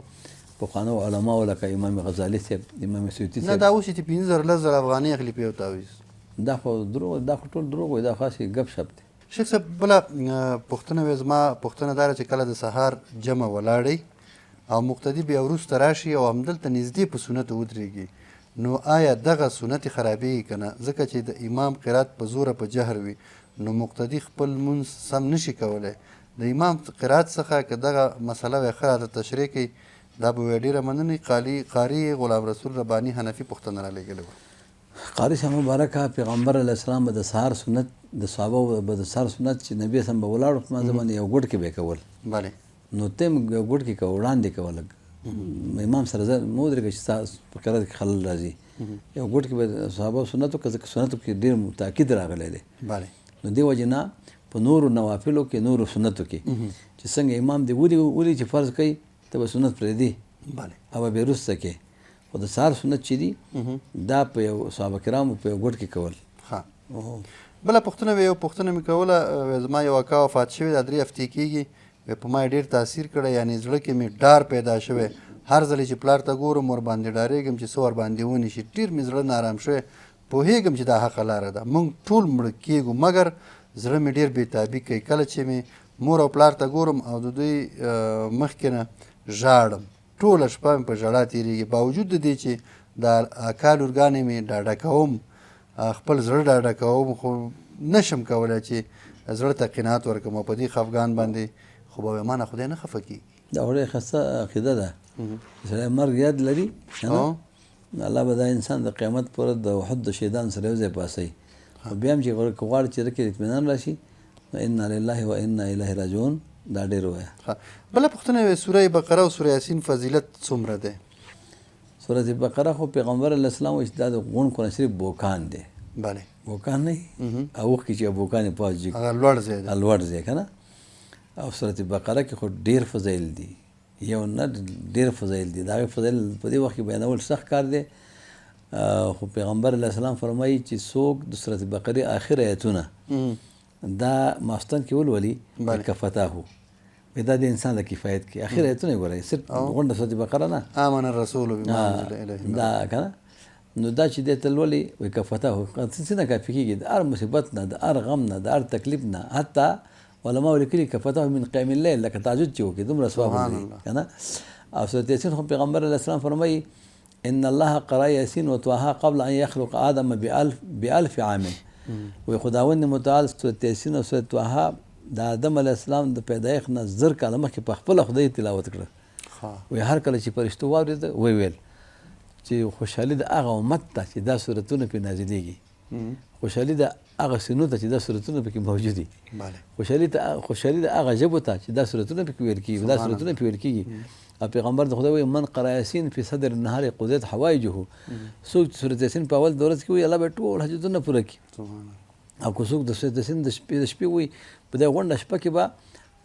پخوانو علماو لکه امام غزالي صاحب، امام سیوطي صاحب، نه دا اوس چې 15,000 افغانۍ اخلي په یو تعویض، دا خو دروغ، دا خو ټول دروغ وي، دا خاص ګپ شپ دی. شیخ صاحب بله پوښتنه وې زما پوښتنه دا ده چې کله د سهار جمع ولاړئ او مقتدي بیا وروسته راشي او همدلته نږدې په سنتو ودرېږي نو آیا دغه سنت خرابېږي که نه ځکه چې د امام قرات په زوره په جهر وي نو مقتدي خپل لمونځ سم نشي کولی د امام قرات څخه که دغه مسله وی ښه راته تشریح کوي دا به وی ډېره مننه قاري غلام رسول رباني حنفي پوښتنه رالیږلې وه قاري صاحب مبارکه پیغمبر علیه السلام به د سهار سنت د صحابه به د سهار سنت چې نبي اسلام به ولاړو په مانځه باندې یو ګوټ کې به یې کول بله نو ته هم یو ګوټ کې کوه وړاندې کوه لږ امام سره زه مه ودرېږه چې ستا په قرات کې خلل راځي یو ګوټ کې به صحابه سنت وکړه ځکه سنتو کې ډېر تاکید راغلی دی بله نو دې وجې نه په نورو نوافلو کې نورو سنتو کې چې څنګه امام دې ولي چې فرض کوي ته به سنت پرېږدي بله او به بې وروسته کې خو د سهار سنت چې دي دا په یو صحابه کرامو په یو ګوټ کې کول بله پوښتنه وې یو پوښتنه مې کوله زما یو اکا وفات شوی دا 3 هفتې کېږي په ما یې ډېر تاثیر کړی یعنې زړه کې مې ډار پیدا شوی هر ځلې چې پلار ته ګورم ورباندې ډارېږم چې څه ورباندې ونیسي ډېر مې زړه نارام شوی پوهېږم چې دا حقه لاره ده موږ ټول مړه کېږو مګر زړه مې ډېر بېتابي کوي کله چې مې مور او پلار ته ګورم او د دوی مخکې نه ژاړم ټوله شپه مې په ژړا تېرېږي باوجود د دې چې د اکا لورګانې مې ډاډه کوم خپل زړه ډاډه کوم خو نشم کولی چې زړه ته قناعت ورکړم او په دې خفګان باندې خو به ما نه خدای نه خفه کېږي دا ډېره ښایسته عقیده ده سړی مرګ یاد لري الله به دا انسان د قیامت پورې د وحد د شیطان سره یو ځای پاسوي خو بیا هم چې غواړي چې زړه کې اطمینان راشي نو انا لله و انا الیه راجعون دا ډېر ووایه بله پوښتنه وې سوره بقره او سوره یاسین فضیلت څومره دی سوره بقره خو پیغمبر علیه السلام وایي چې دا د غون قرآن شریف بوکان دی بله بوکان نه او وخت کې چې بوکان یې پاس جي هغه لوړ ځای دی لوړ ځای که نه او سوره بقره کې خو ډېر فضایل دي یو نه ډېر فضایل دي د هغې فضایل په دې وخت کې بیانول سخت کار دی خو پیغمبر علیه السلام فرمایي چې څوک د سوره بقرې آخر آیتونه دا ماستن کې ولولي کفتاهو دا د انسان د کفایت کې آخر آیتونه یې ګورئ صرف غونډه سوره بقره نه آمن الرسول بما انزل الیه دا که نه نو دا چې دی ته لولي وایي کفتاهو څنګه کافي کېږي د هر مصیبت نه د هر غم نه د هر تکلیف نه حتی علماء لیکلي کفتاهو من قیام اللیل لکه تهجد چې وکړي دومره ثواب لري که نه او سورة یاسین خو پیغمبر علیه السلام فرمایي ان الله قرأ یاسین وطه قبل ان یخلق آدم بألف عام وی خداوند متعال سورة یاسین او سورة طه د آدم علیه السلام د پیدایښت نه 1000 کاله مخکې په خپله خدای تلاوت کړه وی هر کله چې فرشتو واورېده ویل چې خوشحالي د هغه امت ته چې دا سورتونه پرې نازلېږي خوشحالي د هغه سینو ته چې دا سورتونه پکې موجود دي خوشحالي د هغه ژبو ته چې دا سورتونه پکې ویل کېږي دا سورتونه پکې ویل کېږي او پیغمبر د خدای وایي من قرأ یاسین فی صدر النهار قضیت حوایجه څوک چې سورت یاسین په اول د ورځ کې وایي الله به ټول حاجتونه پوره کړي او که څوک د سورت یاسین د شپې وایي په دې غونډه شپه کې به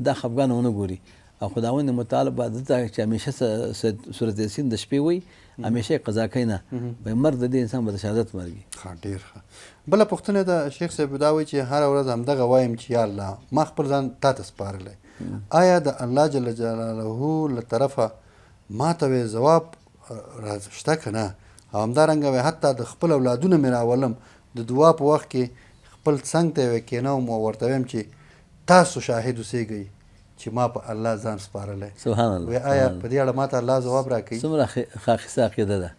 دا خفګان ونه ګوري او خداوند متعال به دته چې همیشه سورت یاسین د شپې وایي همیشه قضا کوي نه وایي مرګ د دې انسان به د شهادت مرګي ډېر ښه بله پوښتنه ده شیخ صاحب دا وایي چې هره ورځ همدغه وایم چې یا الله ما خپل ځان تا ته سپارلی آیا د الله جل جلاله له طرفه ما ته وی ځواب شته که نه او همدارنګه وی حتی د خپل اولادونه مې راولم د دعا په وخت کې خپل څنګ ته یې کېنوم او ورته ویم چې تاسو شاهد اوسېږئ چې ما په الله ځان سپارلی سبحان الله وی آیا په دې اړه ما ته الله ځواب راکوي څومره خاصه عقیده ده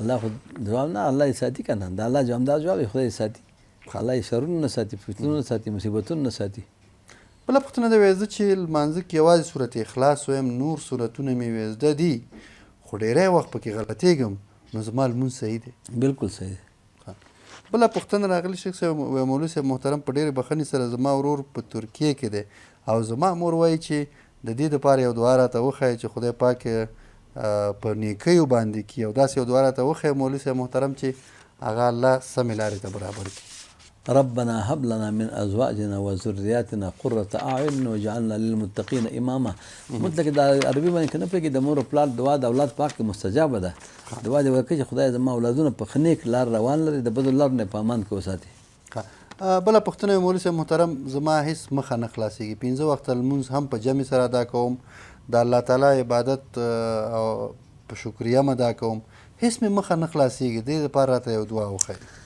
الله خو جواب نه الله یې ساتي که نه د الله جواب یې خدای یې ساتي الله یې شرونه نه ساتي فتنونه نه ساتي مصیبتونه نه ساتي بله پوښتنه ده وایي زه چې لمانځه کې یوازې صورت اخلاص وایم نور صورتونه مې ویزده دي خو ډېری وخت پکې غلطېږم نو زما لمونځ صحیح دی بلکل صحیح دی بله پوښتنه راغلی شیخ صاحب مولوي صاحب محترم په ډېرې بخښنې سره زما ورور په ترکیې کې دی او زما مور وایي چې د دې دپاره یو دعا راته وښایي چې خدای پاک په نیکیو باندې کړي او داسې یو دعا راته وښایي مولوي صاحب محترم چې هغه الله سمې لارې ته برابر کړي ربنا هب لنا من ازواجنا وذرياتنا قرة اعين واجعلنا للمتقين اماما مطلق دا عربي باندې کنه پکې د مور پلار دعا د اولاد پاک مستجابه ده دعا دې وکړي چې خدای زما اولادونه په خنیک لار روان لري د بدل لار نه پامان کې وساتي بله پوښتنه مولوي صاحب محترم زما هیڅ مخه نه خلاصېږي 15 وخته لمونځ هم په جمع سره ادا کوم د الله تعالی عبادت او په شکریه هم ادا کوم هیڅ مې مخه نه خلاصېږي دې دپاره راته یو دعا وښایي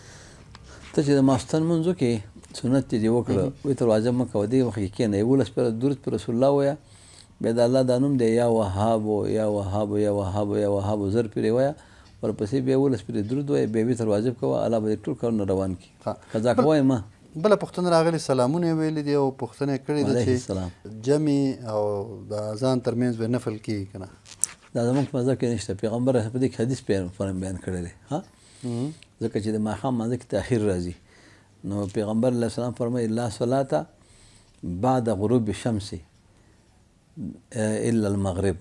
ته چې د ماخوستن لمونځ وکړې سنت چې دې وکړه وایي تر واجب مه کوه دې وخت کې کښېنه 11 پیره درود پر رسول الله وایه بیا د الله دا نوم دی یا وهابو یا وهابو یا وهابو یا وهابو زر پیرې وایه ورپسې بیا 11 پیرې درود وایه بیا وتر واجب کوه الله به دې ټول کارونه روان کړي قضا کوی مه بله پوښتنه راغلې سلامونه یې ویلي دي او پوښتنه یې کړې ده چې جمع او د اذان ترمنځ به نفل کېږي که نه دا زموږ په مذهب کې نشته پیغمبر په دې کې حدیث بیان کړی دی ها ځکه چې د ماښام مانځه کې تاخیر راځي نو پیغمبر علیه السلام فرمایي لا صلاة بعد غروب الشمس الا المغرب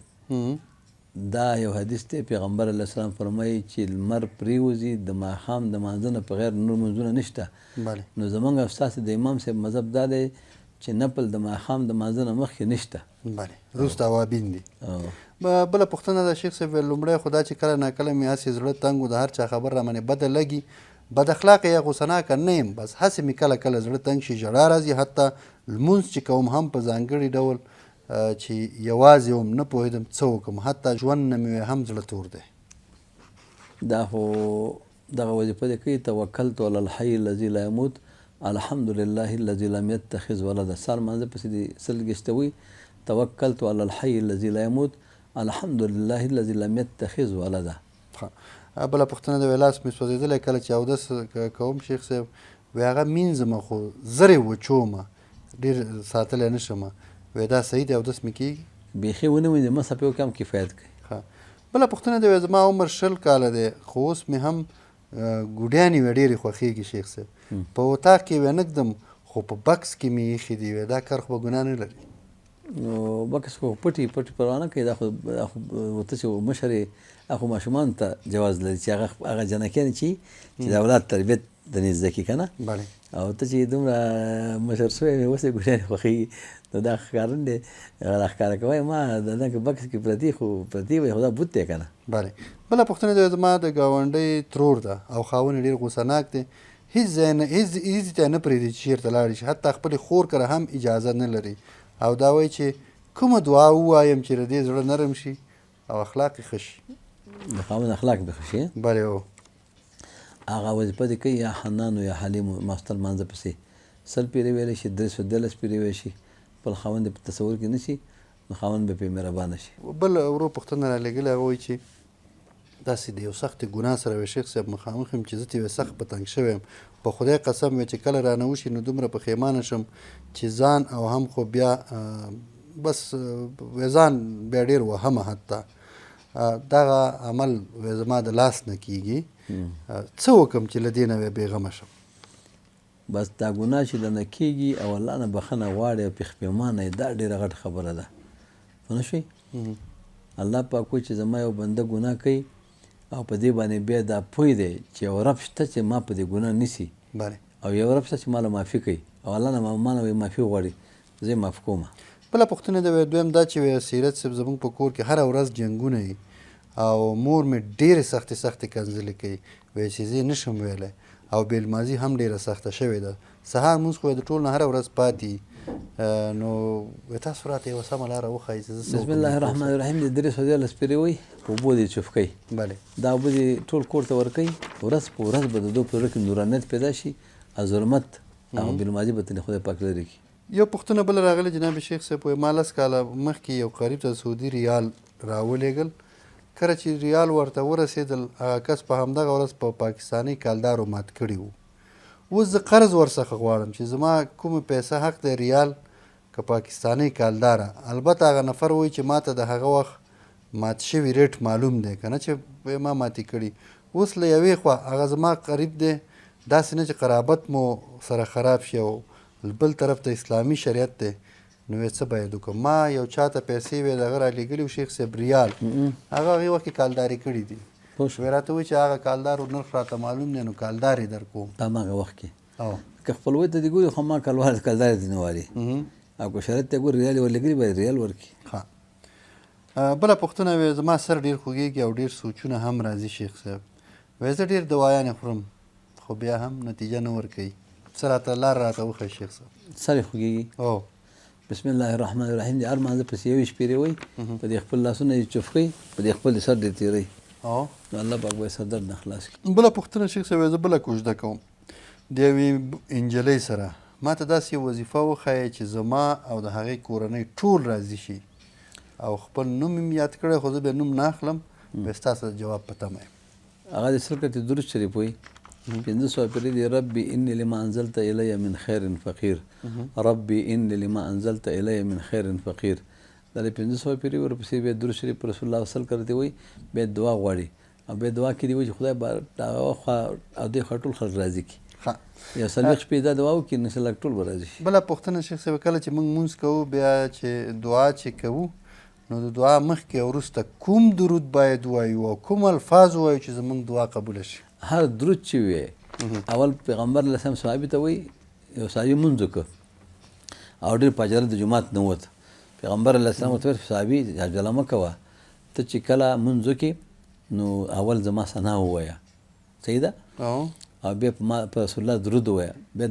دا یو حدیث دی پیغمبر علیه السلام فرمایي چې لمر پریوځي د ماښام د مانځه نه بغیر نور منځونه نشته نو زموږ او ستاسې د امام صاحب مذهب دا دی چې نفل د ماښام د مانځه نه مخکې نشته بله وروسته اوابین دي بله پوښتنه ده شیخ صاحب لومړی خو دا چې کله ناکله مې هسې زړه تنګ و د هر چا خبر رامنې بده لګي بد اخلاقه یا غوسناکه نه یم بس هسې مې کله کله زړه تنګ شي ژړا راځي حتی لمونځ چې کوم هم په ځانګړي ډول چې یوازې وم نه پوهېدم څه وکړم حتی ژوند نه مې هم زړه تور دی دا خو دغه وظیفه دې کوي توکلت علی الحی الذي لا یموت الحمد لله الذي لم يتخذ ولدا سار مانځه پسې دې سلګشتوي توکلت علی الحی الذي لا یموت الحمد لله الذي لم يتخذ ولدا بله پوښتنه د ولاس مې سوځېدلی کله چې اودس کوم شیخ صاحب وی هغه مینځمه خو زرې وچومه ډېر ساتلی نه شمه وی دا صحیح دی اودس مې کېږي بیخي ونه وینځي مه څپې وکړم کفایت کوي بله پوښتنه دی زما عمر 20 کاله دی خو اوس مې هم ګوډیانې وی ډېرې خوښېږي شیخ صاحب په اتاق کې وی نه ږدم خو په بکس کې مې ایښي دي وی دا کار خو به ګناه نه لري نو بکس خو پټي پروا نه کوي دا خو ته چې مشر یې خو ماشومانو ته جواز لري چې هغه جنکیانې چې د اولاد تربیت د نه زده کړي که نه او ته چې دومره مشر شوی وې اوس یې ګوډیانې خوښېږي نو دا ښکارن دی هغه راښکاره کوی ما دغه بکس کې پرتي خو پرتي وی خو دا بوت دی که نه بله بله پوښتنه دی زما د ګاونډۍ ترور ده او خاوند یې ډېر غوسهناک دی هېڅ ځای نه هېڅ ځای نه پرېږدي چې چېرته لاړ شي حتی خپلې خور کره هم اجازه نه لري او دا وایي چې کومه دعا ووایم چې د دې زړه نرم شي او اخلاق یې ښه شي د خاوند اخلاق به ښه شي بله هو هغه وظیفه دې کوي یا حنان یا حلیم ماستر مانځه پسې 100 پیرې ویلی شي 313 پیرې ویلی شي خپل خاوند په تصور کې نه شي نو خاوند به پرې مهربانه شي بل ورو پوښتنه رالېږلې هغه وایي چې داسې د یو سختې ګناه سره وی شیخ صاحب مخامخ یم چې زه ترې سخت په تنګ شوی یم په خدای قسم وی چې کله رانه وشي نو دومره پښیمانه شم چې ځان او هم خو بیا بس ځان بیا ډېر وهمه حتی دغه عمل زما د لاس نه کېږي څه وکړم چې له دې نه بېغمه شم بس دا ګناه چې دنه کېږي او الله نه بخښنه غواړي او پښیمانه یې دا ډېره غټه خبره ده پوه نه شوې الله پاک وایي چې زما یو بنده ګناه کوي او په دې باندې بیا دا پوه دی چې یو رب شته چې ما په دې ګناه نیسي او یو رب شته چې ما له معافي کوي او الله نه ما نه معافي غواړي زه یې معاف کوم بله پوښتنه ده دویم دا چې سیرت صاحب زموږ په کور کې هره ورځ جنګونه وي او مور مې ډېرې سختې کنځلې کوي وایي چې زه یې نشم ویلی او بېلمازي هم ډېره سخته شوې ده سهار مونځ خو د ټول نه هره ورځ پاتې نو تاسو راته یوه سمه لاره وښایي چې زه بسم الله الرحمن الرحیم د 313 پیرې وایي په اوبو دې چوف کوي دا اوبه دې ټول کور ته ورکوي ورځ په ورځ به د دو په زړه کې نورانیت پیدا شي او ظلمت او بېلمازي به ترې خدای پاک لرې کړي یو پوښتنه بله راغلې جناب شیخ صاحب وایي ما 10 کاله مخکې یو قریب ته سعودي ریال راولېږل کله چې ریال ورته ورسېدل هغه کس په همدغه ورځ په پاکستاني کالدارو مات کړي وو اوس زه قرض ورڅخه غواړم چې زما کومه پیسه حق دی ریال که پاکستاني کالداره البته هغه نفر وایي چې ما ته د هغه وخت مات شوي ریټ معلوم دی که نه چې ما ماتې کړي اوس له یوې خوا هغه زما قریب دی داسې نه چې قرابت مو سره خراب شي او بل طرف ته اسلامي شریعت دی نو څه باید وکړم ما یو چاته پیسې وې د هغه رالیږلي و شیخ صاحب ریال هغه هغې وخت کې کالداري کړي دي وی راته وایي چې هغه کالدارو نرخ راته معلوم دی نو کالدار یې در کوم هماغه وخت کې که خپلوۍ ته دې ګوري خو ما کالدار دې نه والي او که شرط ته ګوري ریال یې ورلیږلي باید ریال ورکړي بله پوښتنه وی زما سر ډېر خوږېږي او ډېر سوچونه هم راځي شیخ صاحب وی زه ډېر دوايانې خورم خو بیا هم نتیجه نه ورکوي څه راته لار راته وښایي شیخ صاحب سر یې خوږېږي بسم الله الرحمن الرحیم دې هر مانځه پسې یوې شپېرې وایي په دې خپل لاسونه یې چوف کوي په دې خپل سر دې تېروي نو الله پاک به یې سر درد نه خلاص کړي بله پوښتنه شیخ صاحب زه بله کوژده کوم د یوې نجلۍ سره ما ته داسې یو وظیفه وښایه چې زما او د هغې کورنۍ ټول راضي شي او خپل نوم یې یاد کړی خو زه بیا نوم نه اخلم بیا ستاسو د جواب په تمه یم. هغه د سرکت درود شریف وایي 500 پرې دی ربي اني لما انزلت الی من خیر فقیر ربي اني لما انزلت الی من خیر فقیر دا د 500 پرې ورپسې بیا درود شریف پر رسول الله صلی الله علیه وسلم وایي بیا دعا غواړي او بیا دعا کې دی وایي چې خدای به هغه خوا او دې خوا ټول خلک راضي کړي. یو څلوېښت شپې دا دعا وکړي نو انشاءالله ټول به راضي شي. بله پوښتنه شیخ صاحب کله چې موږ لمونځ کوو بیا چې دعا چې کوو نو د دعا مخکې او وروسته کوم درود باید ووایو او کوم الفاظ ووایو چې زموږ دعا قبوله شي؟ هر درود چې وی اول پیغمبر علیه السلام صحابي ته وایي یو صحابي لمونځ وکړه او ډېر په عجله د جومات نه ووت. پیغمبر علیه السلام ورته ویل صحابي عجله مه کوه ته چې کله لمونځ وکړې نو اول زما ثنا ووایه صحیح ده او بیا په رسول الله درود ووایه بیا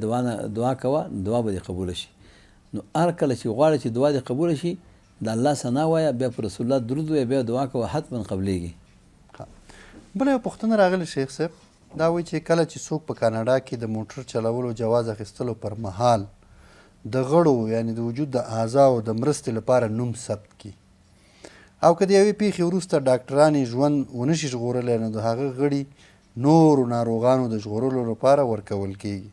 دعا کوه دعا به دې قبوله شي. نو هر کله چې غواړې چې دعا دې قبوله شي د الله ثنا وایه بیا په رسول الله درود وایه بیا دعا کوه حتما قبلیږي. بله یو پوښتنه راغلې شیخ صاحب دا وایي چې کله چې څوک په کاناډا کې د موټر چلولو جواز اخیستلو پر مهال د غړو یعنی د وجود د اعضاو د مرستې لپاره نوم ثبت کړي او که د یوې پیښې وروسته ډاکټران یې ژوند ونه شي ژغورلی نو د هغه غړي نورو ناروغانو د ژغورلو لپاره ورکول کیږي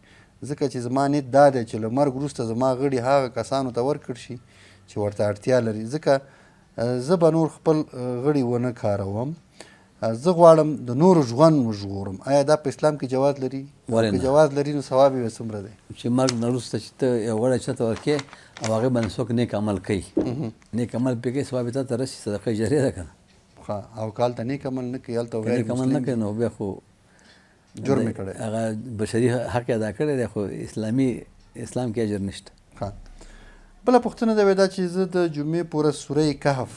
ځکه چې زما نیت دا دی چې له مرګ وروسته زما غړي هغه کسانو ته ورکړل شي چې ورته اړتیا لري ځکه زه به نور خپل غړي ونه کاروم زه غواړم د نورو ژوند وژغورم. آیا دا په اسلام کې جواز لري؟ که جواز لري نو ثواب یې څومره دی؟ چې مرګ نه وروسته چې ته یو غړی چاته ورکړې او هغې باندې څوک نیک عمل کوي نیک عمل پرې کوي ثواب یې تا ته رسي صدقه جاریه ده که نه او که هلته نیک عمل نه کوي هلته نیک عمل نه کوي نو بیا خو جرم یې کړی هغه بشري حق یې ادا کړی دی خو اسلام کې اجر نشته. بله پوښتنه دا وی دا چې زه د جمعې پوره سوره کهف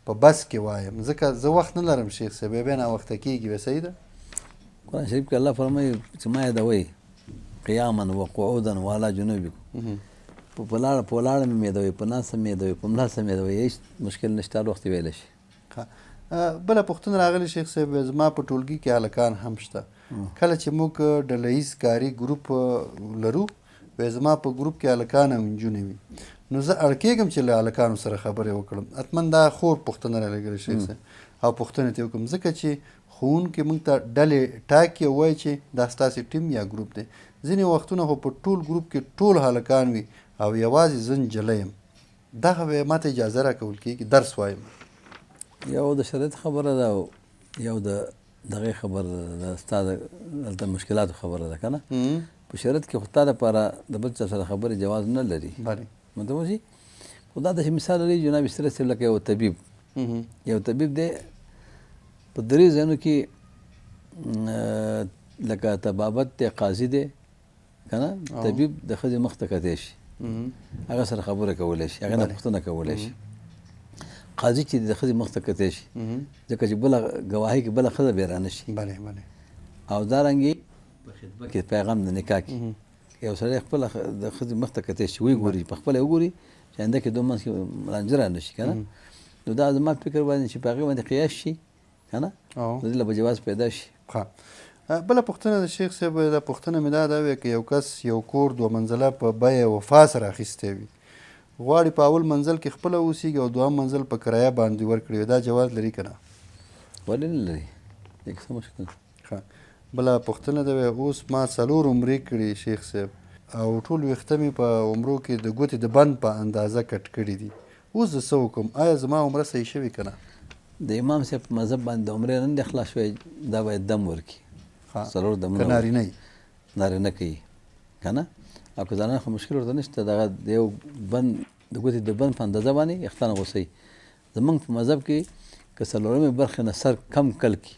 په بس کې وایم ځکه زه وخت نه لرم شیخ صاحب بیا ناوخته کېږي بیا صحیح ده؟ قرآن شریف کې الله فرمایي چې ما یادوئ قیاما وقعودا وعلی جنوبکم په ولاړه مې یادوئ په ناسته مې یادوئ په ملاسته مې یادوئ هېڅ مشکل نشته هر وخت ویلی شي. بله پوښتنه راغلې شیخ صاحب زما په ټولګي کې هلکان هم شته کله چې موږ ډله ییز کاري ګروپ لرو زما په ګروپ کې هلکان او نجونې وي نو زه اړ کېږم چې له هلکانو سره خبرې وکړم حتما دا خور پوښتنه رالېږلې شیخ صاحب او پوښتنه ترې وکړم ځکه چې ښوونکي موږ ته ډلې ټاکي او وایي چې دا ستاسې ټیم یا ګروپ دی ځینې وختونه خو په ټول ګروپ کې ټول هلکان وي او یوازې زه نجلۍ یم دغه به ما ته اجازه راکول کېږي درس وایم یو د شریعت خبره ده او یو د دغې خبره ده ستا دلته مشکلاتو خبره ده که نه په شریعت کې خو تا دپاره د بل چا سره خبرې جواز نه لري مطلب شي خو دا داسې مثال لري جناب استری صاحب لکه یو طبیب دی په درې ځایونو کې لکه طبابت دی قاضي دی که نه طبیب د ښځې مخ ته کتی شي هغه سره خبره کولی شي هغې نه پوښتنه کولی شي قاضي چې د ښځې مخ ته کتی شي ځکه چې بله ګواهۍ کې بله ښځه بیا رانه شي او دارنګې په خطبه کې پیغام د نکاح کې یو سړی خپله د ښځې مخ ته کتی شي ویې ګوري په خپله وګوري چې آینده کې دوه منځ کې رانجه رانه شي که نه نو دا زما فکر باندې چې په هغې باندې قیاس شي که نه د دې له به جواز پیدا شي. بله پوښتنه د شیخ صاحب دا پوښتنه مې دا وی که یو کس یو کور دوه منزله په بیه وفا سره اخیستی وي غواړي په اول منزل کې خپله اوسېږي او دوهم منزل په کرایه باندې ورکړي دا جواز لري که نه؟ ولې نه لري دې کې څه مشکل؟ بله پوښتنه دا وی اوس ما 4 عمرې کړي شیخ صاحب او ټول ویښته مې په عمرو کې د ګوتې د بند په اندازه کټ کړي دي اوس زه څه وکړم آیا زما عمره صحیح شوې که نه؟ د امام صاحب په مذهب باندې د عمرې نه دی خلاص شوی دا باید دم ورکړي 4 دمونه نارینه کوي که نه او که زنانه خو مشکل ورته نشته دغه د یو بند د ګوتې د بند په اندازه باندې ویښتان غوڅوي زمونږ په مذهب کې که 4مې برخې نه سر کم کل کړي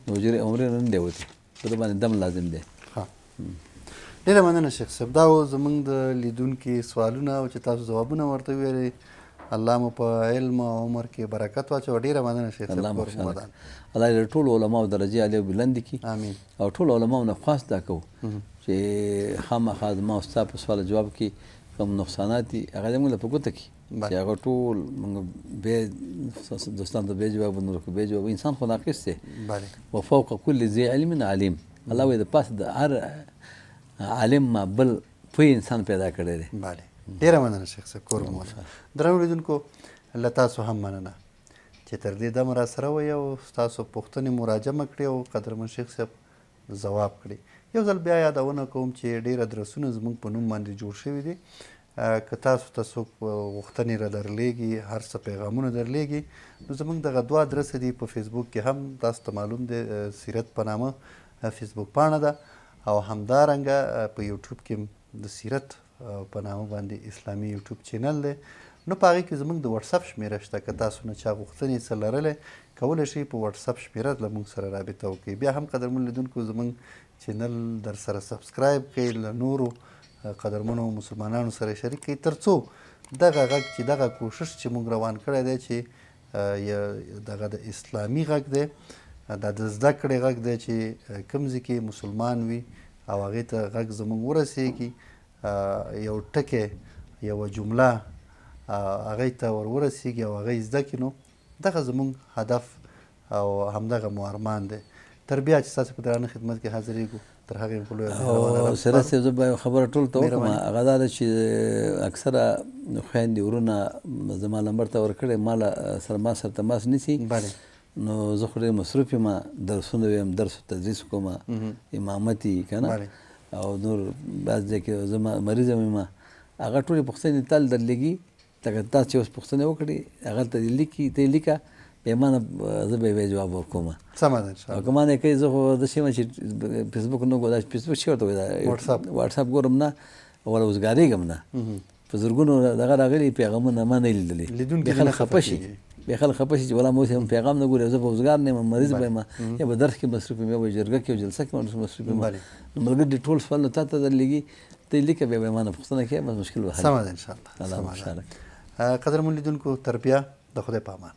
نو عمرې نه دی وتی په ده باندې دم لازم دی. ډېره مننه شیخ صاحب دا و زموږ د لیدونکي سوالونه او چې تاسو ځوابونه ورته ویلې الله مو په علم او عمر کې برکت واچوه ډېره مننه شیخ صاحب الله دې ټولو علماو درجې عالي او بلندې کړي او ټولو علماو نه خواست دا کوو چې خامخا زما او ستا په سوال جواب کې کوم نقصانات دي هغه زموږ له په ګوته کړي چې هغه ټول موږ بې دوستانو ته بې جواب نورو ته بې جواب انسان خو ناقص دی وفوق کل ذي علم علیم الله وایي د پاسه د هر عالم ما بل پوه انسان پیدا کړی دی. بله ډېره مننه شیخ صاحب، کور مو ودان. درنو لیدونکو له تاسو هم مننه چې تر دې دمه را سره وئ او ستاسو پوښتنې مو راجمع کړې او قدرمن شیخ صاحب ځواب کړي. یو ځل بیا یادونه کوم چې ډېر ادرسونه زموږ په نوم باندې جوړ شوي دي. که تاسو ته څوک غوښتنې را درلیږي، هر څه پیغامونه درلیږي، نو زموږ دغه 2 ادرسه دي. په فیسبوک کې هم تاسو ته معلوم دی سیرت په نامه فیسبوک پاڼه ده، او همدارنګه په یوټیوب کې د سیرت په نامه باندې اسلامي یوټیوب چینل دی. نو په هغې کې زموږ د وټساپ شمېره شته. که تاسو نه چا غوښتنې څه لرلی، کولی شئ په وټساپ شمېره له موږ سره رابطه وکړئ. بیا هم قدرمن لیدونکو زموږ چینل در سره سبسکرایب کړئ، له نورو قدرمنو مسلمانانو سره شریک کړئ، تر څو دغه غږ چې دغه کوشش چې موږ روان کړی دی چې دغه د اسلامي غږ دی، دا د زده کړې غږ دی چې کوم ځای کې مسلمان وي او هغې ته غږ زموږ ورسیږي، یو ټکی یوه جمله هغې ته ورسیږي او هغه یې زده کړي، نو دغه زموږ هدف او همدغه مو ارمان دی. تر بیا چې ستاسو په درانه خدمت کې حاضرېږو، تر هغې په لویه سیرت صاحب زه به یوه خبره ټولو ته وکړم. هغه دا ده چې اکثره خویندې ورونه زما نمبر ته ورکړی، ما سره تماس نیسي. نو زه خو ډېر مصروف یم، درسونه ویم، درس و تدریس کوم، امامت یي که نه، او نور بعض ځای کې زه مریض یم. هغه ټولې پوښتنې تل درلېږي، لکه تاسو چې اوس پوښتنې وکړې هغه ته لیکي، ته یې لیکه، بیا ما نه زه به یې جواب ورکوم. سمه ده انشاءالله. او که ما نه یې کوي زه خو داسې یم چې فیسبوک نه ګورم. فیسبوک چې ورته وایي واټساپ ګورم نه، ولا اوزګارېږم نه. په زرګونو دغه راغلي پیغامونه ما نه لیدلي. بیا خلک خفه شي، چې ولا ما اوس هم پیغام نه ګوري، زه به اوزګار نه یم، مریض به یم، یا به درس کې مصروف یم، یا به جرګه کې او جلسه کې مصروف یم. نو ملګري ټول سوالونه تا ته درلېږي، ته یې لیکه، بیا به یې ما نه پوښتنه کوې، بس مشکل به حل. سمه ده انشاءالله. قدرمن لیدونکو تر بیا د خدای په امان.